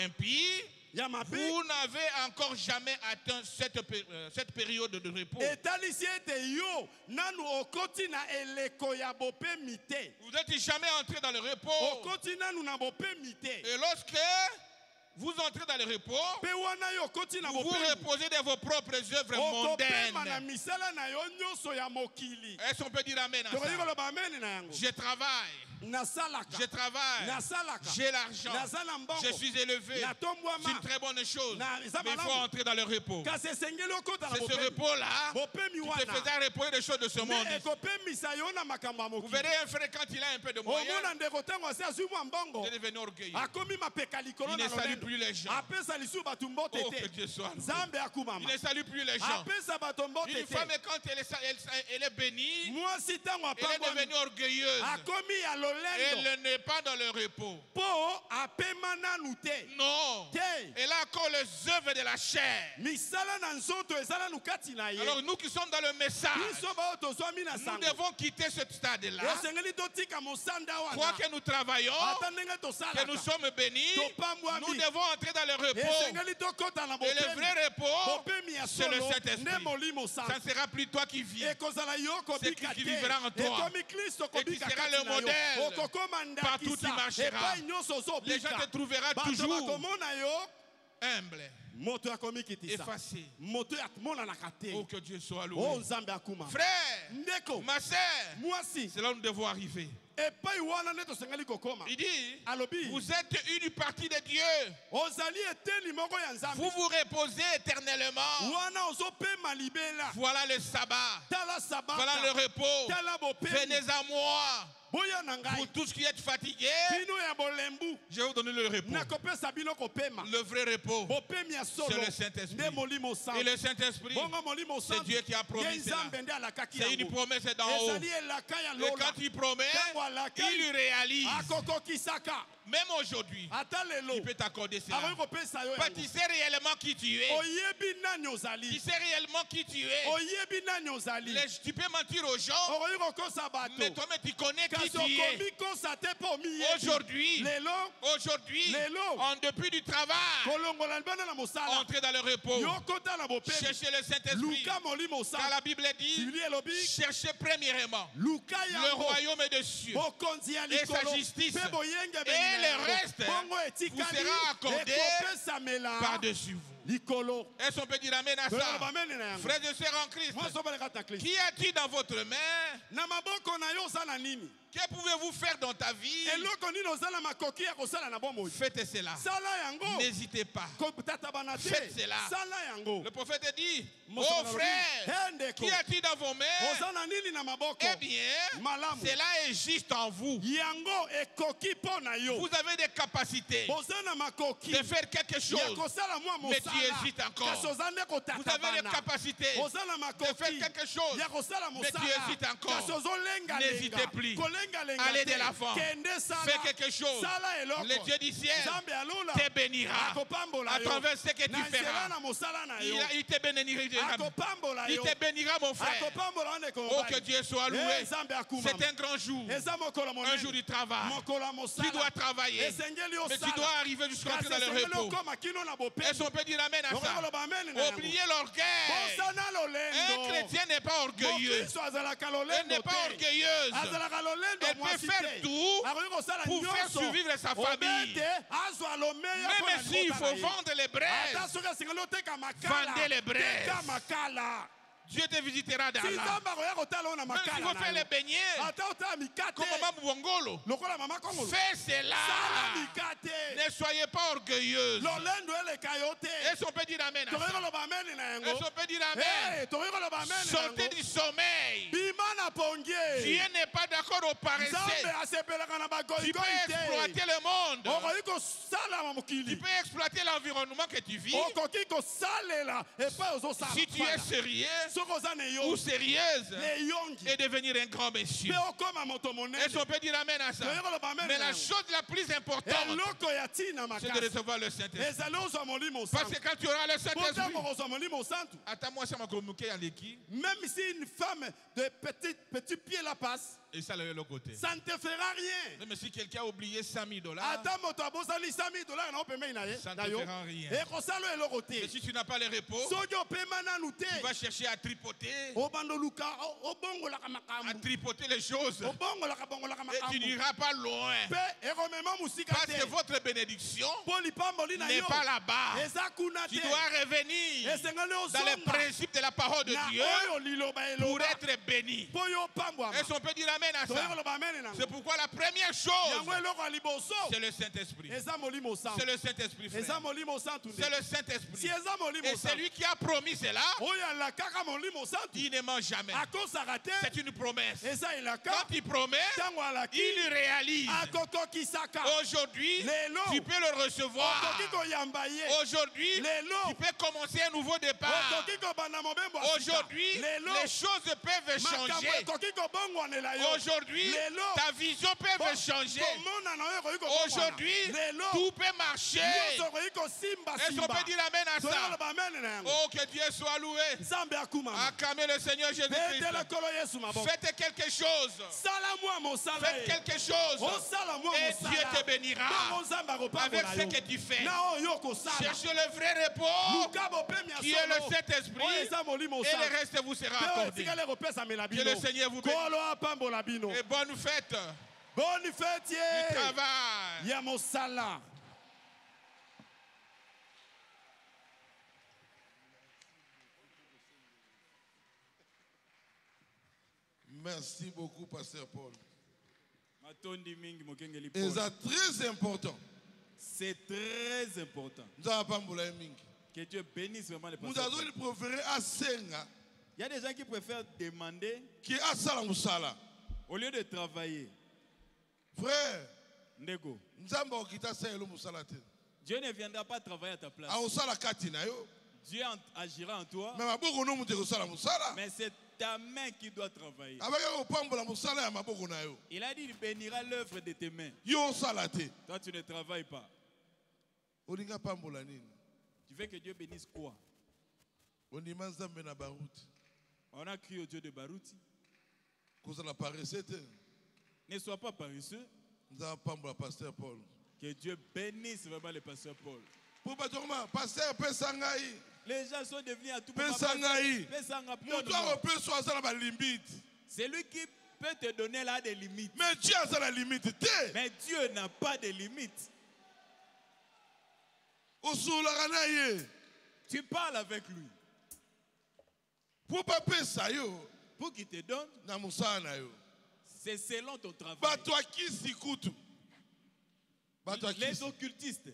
impie, vous n'avez encore jamais atteint cette période de repos. Vous n'êtes jamais entré dans le repos. Et lorsque vous entrez dans le repos, vous vous reposez de vos propres œuvres mondaines. Est-ce qu'on peut dire amen à ça? Je travaille. Je travaille, j'ai l'argent, je suis élevé, c'est une très bonne chose, mais il faut entrer dans le repos. C'est ce repos-là qui te faisait reposer des choses de ce monde. Vous verrez un frère quand il a un peu de moyens, il est devenu orgueilleux. Il ne salue plus les gens. Oh, que Dieu soit loué. Il ne salue plus les gens. Une femme, quand elle est bénie, elle est devenue orgueilleuse. Elle n'est pas dans le repos. Non. Elle a encore les œuvres de la chair. Alors nous qui sommes dans le message, nous devons quitter ce stade-là. Quoi que nous travaillons, que nous sommes bénis, nous devons entrer dans le repos. Et le vrai repos, c'est le Saint-Esprit. Ça ne sera plus toi qui vis, c'est Christ qui vivra en toi. Et tu seras le modèle. Partout tu marcheras, les gens te trouveront toujours humble, effacé. Oh, que Dieu soit loué. Frère, ma sœur, c'est là où nous devons arriver. Il dit, vous êtes une partie de Dieu. Vous vous reposez éternellement. Voilà le sabbat. Voilà le repos. Venez à moi. Vous tous qui êtes fatigués, je vais vous donner le repos. Le vrai repos, c'est le Saint-Esprit. Et le Saint-Esprit, c'est Dieu qui a promis cela. C'est une promesse d'en haut. Et quand il promet, il réalise. Même aujourd'hui, il peut t'accorder cela. Tu sais réellement qui tu es. Tu sais réellement qui tu es. Tu peux mentir aux gens, mais toi-même tu connais qui tu es. Aujourd'hui, en dépit du travail, entrez dans le repos. Cherchez le Saint-Esprit. Car la Bible dit, cherchez premièrement le royaume des cieux et sa justice. Et le reste vous sera accordé par-dessus vous. Est-ce qu'on peut dire amen à ça? Frères et sœurs en Christ, qui a-t-il dans votre main? Que pouvez-vous faire dans ta vie? Faites cela. N'hésitez pas. Faites cela. Le prophète dit, oh frère, qui a-t-il dans vos mains? Eh bien, cela est juste en vous. Vous avez des capacités de faire quelque chose, mais tu hésites encore. Vous avez des capacités de faire quelque chose, mais tu hésites encore. N'hésitez plus. Allez de l'avant. Fais quelque chose. Le Dieu du ciel te bénira à travers ce que tu feras. Il te bénira. Il te bénira, mon frère. Oh, que Dieu soit loué. C'est un grand jour. Un jour du travail. Tu dois travailler, mais tu dois arriver jusqu'à entrer dans le repos. Est-ce qu'on peut dire amen à ça? Oubliez l'orgueil. Un chrétien n'est pas orgueilleux. Elle n'est pas orgueilleuse. Elle peut faire tout pour faire survivre sa famille. Même s'il faut vendre les braises, vendez les braises. Dieu te visitera dans là. Même s'il faut faire les beignets, comme maman Bongolo, fais cela. Ne soyez pas orgueilleuse. Est-ce qu'on peut dire amen à ça? Est-ce qu'on peut dire amen? Sortez du sommeil. Dieu n'est pas d'accord au paresseux. Tu peux exploiter le monde. Tu peux exploiter l'environnement que tu vis. Si tu es sérieux ou sérieuse et devenir un grand monsieur. Est-ce qu'on peut dire amen à ça? Mais la chose la plus importante, c'est de recevoir le Saint-Esprit. Parce que quand tu auras le Saint-Esprit, attends-moi, ça m'a communiqué à l'équipe. Même si une femme de petit pied la passe, Et ça, le côté. Ça ne te fera rien. Mais si quelqu'un a oublié $100,000, ça ne te fera rien. Mais si tu n'as pas le repos, tu vas chercher à tripoter les choses. Et tu n'iras pas loin. Parce que votre bénédiction n'est pas là-bas. Tu dois revenir dans les principes de la parole de Dieu pour être béni. Est-ce qu'on peut dire amen à ça? C'est pourquoi la première chose, c'est le Saint-Esprit. C'est le Saint-Esprit, frère. C'est le Saint-Esprit. Et celui qui a promis cela, il ne ment jamais. C'est une promesse. Quand il promet, il réalise. Aujourd'hui, tu peux le recevoir. Aujourd'hui, tu peux commencer un nouveau départ. Aujourd'hui, les choses peuvent changer. Aujourd'hui, ta vision peut changer. Aujourd'hui, tout peut marcher. Est-ce qu'on peut dire amen à ça? Oh, que Dieu soit loué. Acclamez le Seigneur Jésus-Christ. Faites quelque chose. Faites quelque chose. Et Dieu te bénira avec ce que tu fais. Cherche le vrai repos qui est le Saint-Esprit et le reste vous sera accordé. Que le Seigneur vous bénisse. Et bonne fête. Bonne fête, du travail. Merci beaucoup, Pasteur Paul. Et c'est très important. C'est très important. Que Dieu bénisse vraiment les pasteurs. Il y a des gens qui préfèrent demander au lieu de travailler. Frère, Nego, Dieu ne viendra pas travailler à ta place. Dieu agira en toi. Mais c'est ta main qui doit travailler. Il a dit qu'il bénira l'œuvre de tes mains. Toi, tu ne travailles pas. Tu veux que Dieu bénisse quoi? On a crié au Dieu de Barouti. Ne sois pas paresseux. Que Dieu bénisse vraiment le pasteur Paul. Les gens sont devenus à tout moment. C'est lui qui peut te donner là des limites. Mais Dieu n'a pas de limites. Tu parles avec lui. Pour qu'il te donne, c'est selon ton travail. Les occultistes,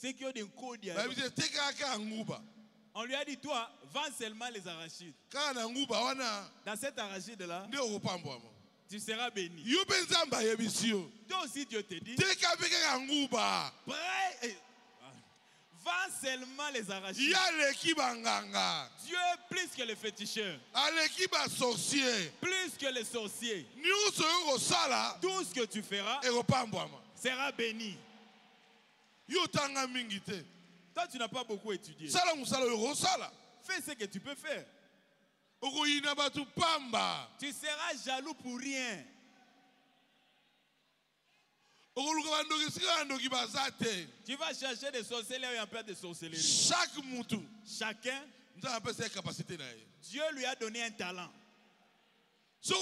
ceux qui ont des codia, on lui a dit, toi, vends seulement les arachides. Dans cet arachide-là, tu seras béni. Toi aussi, Dieu te dit, vends seulement les arachides. Dieu plus que les féticheurs. Plus que les sorciers. Tout ce que tu feras sera béni. Toi, tu n'as pas beaucoup étudié. Fais ce que tu peux faire. Tu seras jaloux pour rien. Tu vas chercher des sorceleurs et un peu de sorcellerie. Chacun, Dieu lui a donné un talent. Si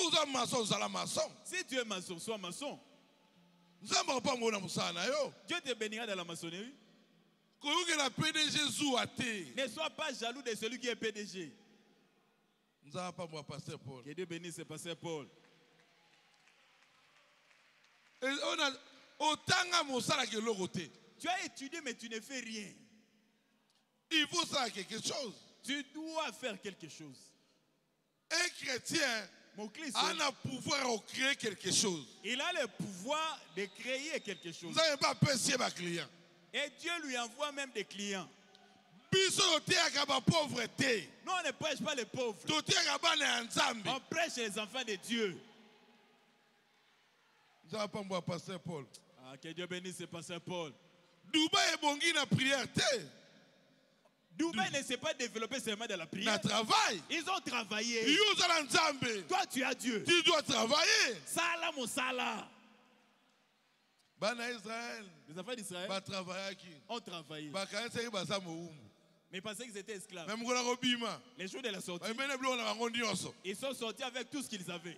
tu es maçon, sois maçon. Dieu te bénira dans la maçonnerie. Ne sois pas jaloux de celui qui est PDG. Que Dieu bénisse le pasteur Paul. Tu as étudié mais tu ne fais rien. Il faut faire quelque chose. Tu dois faire quelque chose. Un chrétien a le pouvoir de créer quelque chose. Il a le pouvoir de créer quelque chose. Et Dieu lui envoie même des clients. Nous, on ne prêche pas les pauvres. On prêche les enfants de Dieu. Que Dieu bénisse le pasteur Paul. Dubaï ne s'est pas développé seulement dans la prière. Ils ont travaillé. Toi, tu as Dieu. Tu dois travailler. Sala Mosala. Les enfants d'Israël ont travaillé. Mais parce qu'ils étaient esclaves. Les jours de la sortie, ils sont sortis avec tout ce qu'ils avaient.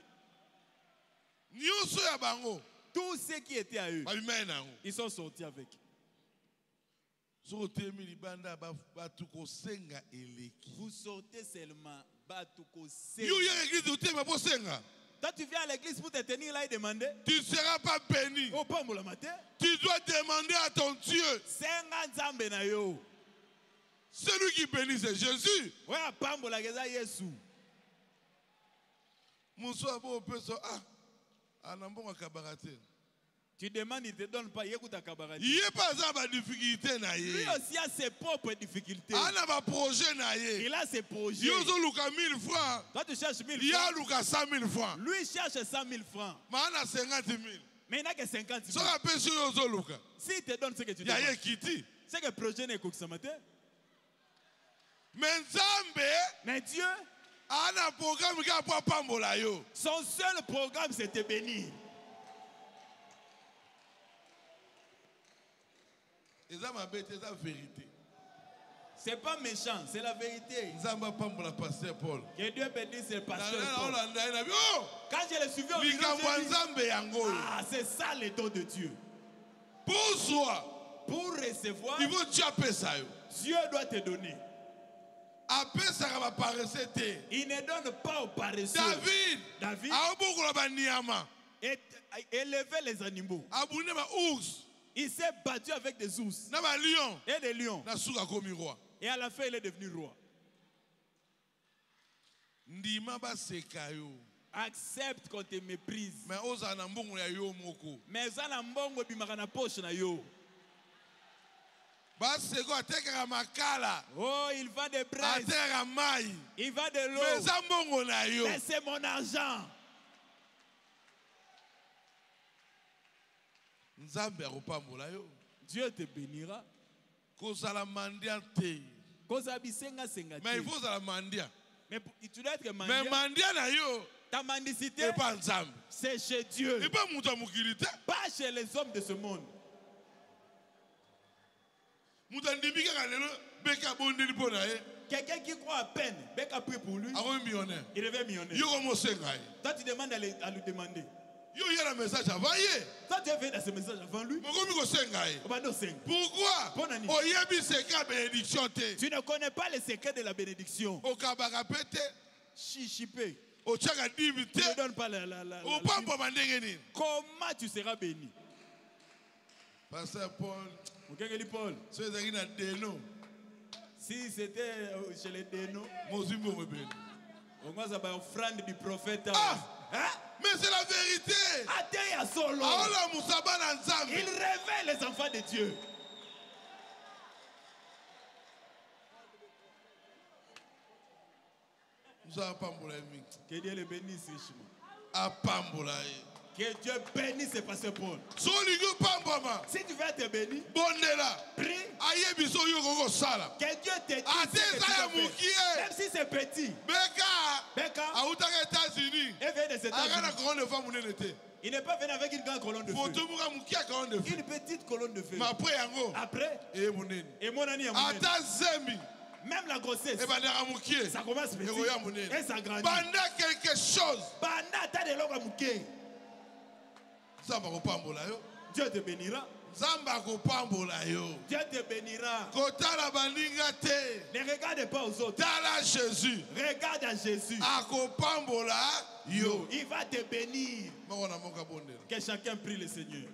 Tout ce qui était à eux, ils sont sortis avec. Vous sortez seulement. Toi, tu viens à l'église pour te tenir là et demander. Tu ne seras pas béni. Tu dois demander à ton Dieu. Celui qui bénit, c'est Jésus. Tu demandes, il ne te donne pas. Il n'y a pas de difficulté. Lui aussi a ses propres difficultés. Il a ses projets. Toi, tu cherches 1000 francs. Lui cherche 100 000 francs. Mais il n'a que 50 000. S'il te donne ce que tu demandes, c'est que le projet n'est qu'au matin. Mais Dieu, son seul programme, c'est de bénir. C'est pas méchant, c'est la vérité. Que Dieu bénisse le pasteur Paul. Quand je le suivi au bureau, c'est ça le don de Dieu. Pour recevoir, Dieu doit te donner. Il ne donne pas aux paresseux. David élevait les animaux. Il s'est battu avec des ours et des lions. Et à la fin, il est devenu roi. Accepte qu'on te méprise. Mais ça mbongo bimaka na poche na yo. Oh, il va de braise. Il va de l'eau. Mais c'est mon argent. Dieu te bénira. Mais il faut la mandia. Mais tu dois être mandia. Mais mandia ta mendicité, c'est chez Dieu. Pas chez les hommes de ce monde. Quelqu'un qui croit à peine, Beka prie pour lui, il devient millionnaire. Toi, tu demandes à lui demander. Toi, tu es venu dans ce message avant lui. Pourquoi? Tu ne connais pas les secrets de la bénédiction. Chichipé. Tu ne donnes pas la comment tu seras béni? Pasteur Paul. Si c'était chez les Dénos, on va avoir offrande du prophète. Mais c'est la vérité. Il révèle les enfants de Dieu. Que Dieu le bénisse richement. Que Dieu bénisse ce pasteur Paul. Si tu veux être béni, prie. Que Dieu te dise ce que tu dois faire. Même si c'est petit. Beka est venu des États-Unis. Il n'est pas venu avec une grande colonne de feu. Une petite colonne de feu. Après, et mon ami même la grossesse, ça commence petit et ça grandit. Pendant quelque chose, Dieu te bénira. Dieu te bénira. Ne regarde pas aux autres. Jésus. Regarde à Jésus. Il va te bénir. Que chacun prie le Seigneur.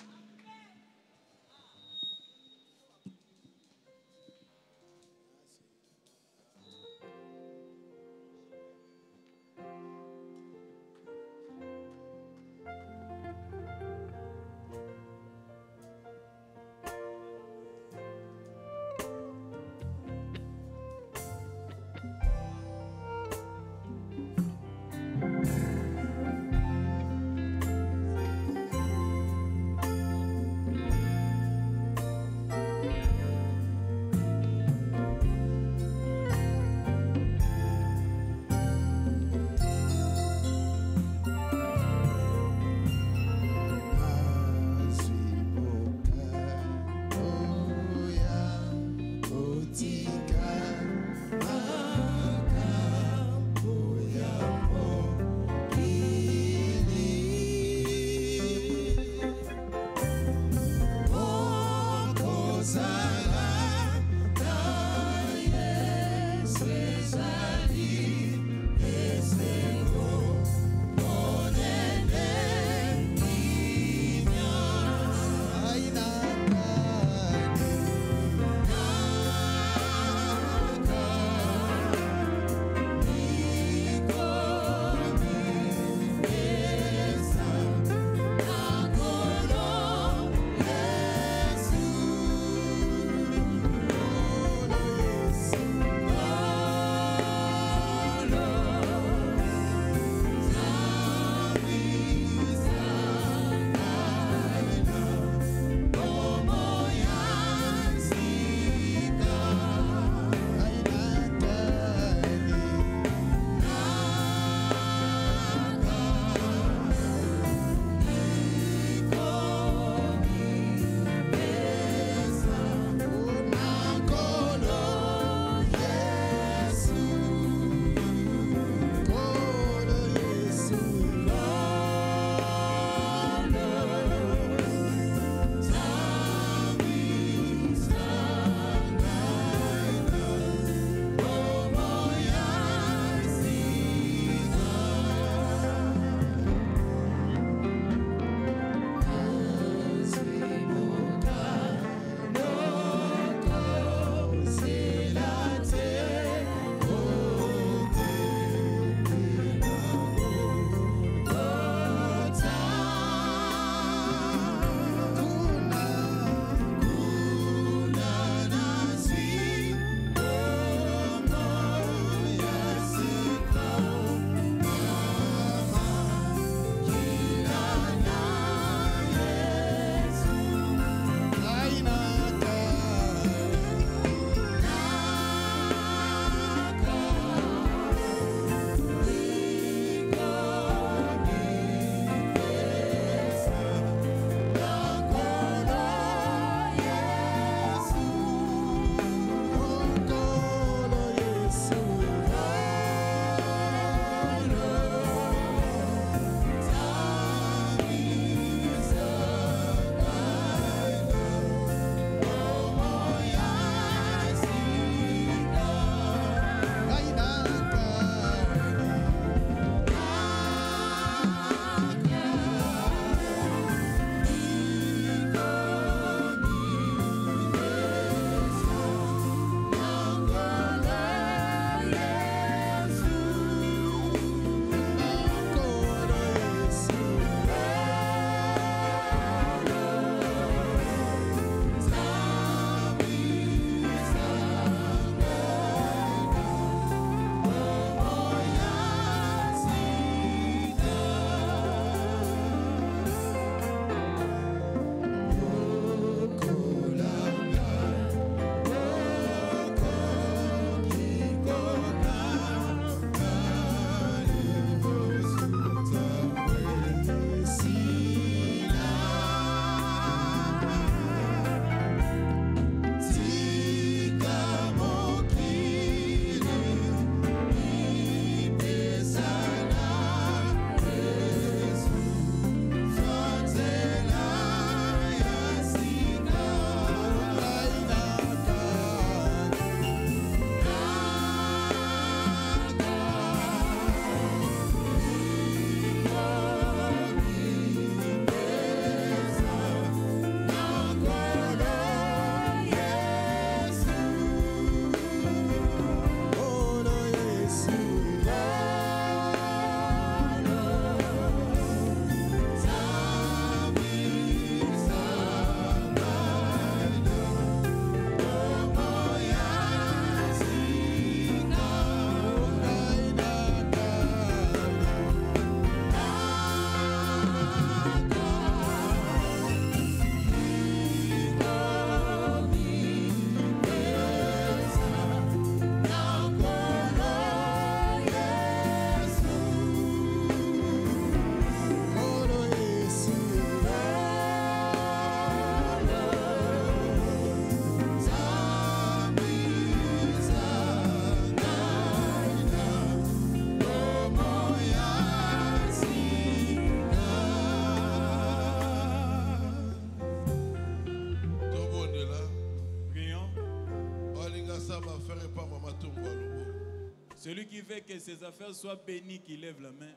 Celui qui veut que ses affaires soient bénies, qui lève la main.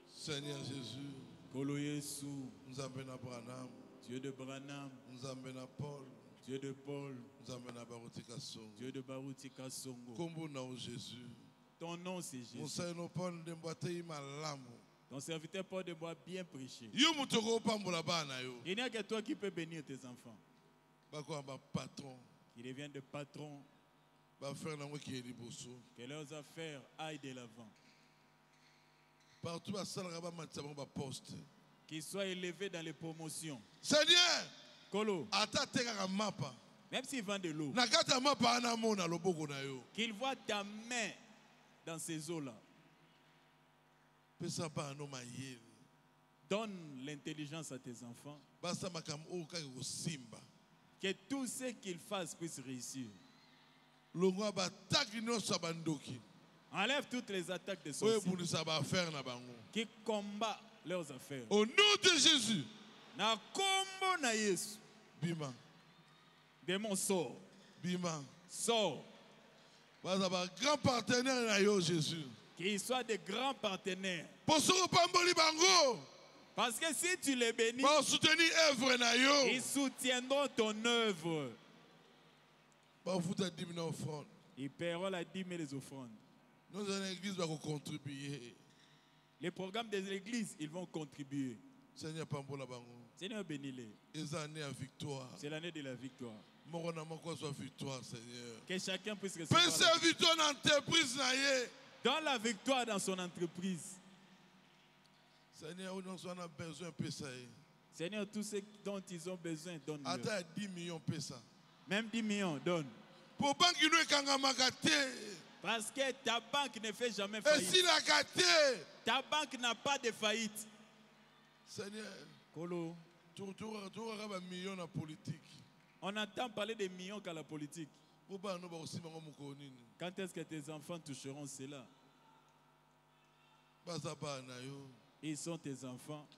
Seigneur Jésus, Dieu de Branham, Dieu de Paul, Dieu de Baruti Kasongo. Ton nom c'est Jésus. Ton serviteur Paul de bois bien prêché. Il n'y a que toi qui peux bénir tes enfants. Qui deviennent de patrons. Que leurs affaires aillent de l'avant. Partout à qu'ils soient élevés dans les promotions. Seigneur, Kolo. Même s'ils vendent de l'eau, qu'ils voient ta main dans ces eaux-là. Donne l'intelligence à tes enfants. Que tout ce qu'ils fassent puisse réussir. Enlève toutes les attaques de sorciers qui combattent leurs affaires. Au nom de Jésus. Na kombo na Yesu. Bima. Démon sort. Bima. Sort. Grand partenaire na yo Jésus. Qu'ils soient des grands partenaires. Parce que si tu les bénis, ils soutiendront ton œuvre. Ils paieront la dîme et les offrandes. Les programmes des églises, ils vont contribuer. Seigneur, bénis-les. C'est l'année de la victoire. Que chacun puisse recevoir dans la victoire dans son entreprise. Seigneur, tout ce dont ils ont besoin, donne-leur. 10 millions pesa. Même 10 millions, donne. Parce que ta banque ne fait jamais faillite. Ta banque n'a pas de faillite. Seigneur, Kolo. On entend parler des millions qu'à la politique. Quand est-ce que tes enfants toucheront cela? Ils sont tes enfants.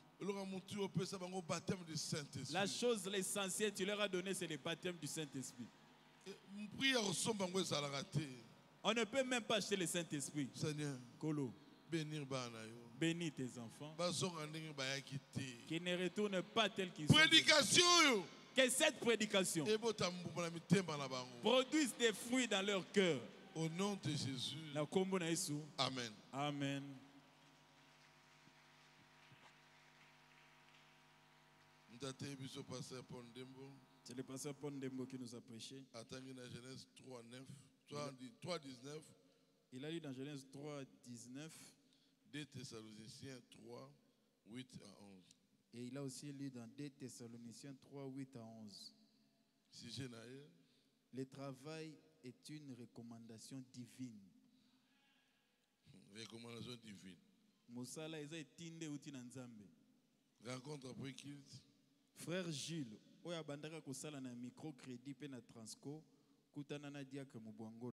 La chose l'essentielle, tu leur as donné, c'est le baptême du Saint-Esprit. On ne peut même pas acheter le Saint-Esprit. Seigneur, Kolo. Bénis tes enfants. Qu'ils ne retournent pas tels qu'ils sont. Que cette prédication produise des fruits dans leur cœur. Au nom de Jésus. Amen. Amen. C'est le pasteur Pondembo qui nous a prêché. Il a lu dans Genèse 3, 19. 2 Thessaloniciens 3, 8 à 11. Et il a aussi lu dans 2 Thessaloniciens 3, 8 à 11. Le travail est une recommandation divine. Recommandation divine. Rencontre après Kilt. Frère Gilles, oya bandaka kosala na microcrédit pe na Transco, kutana na diacre Mubwango.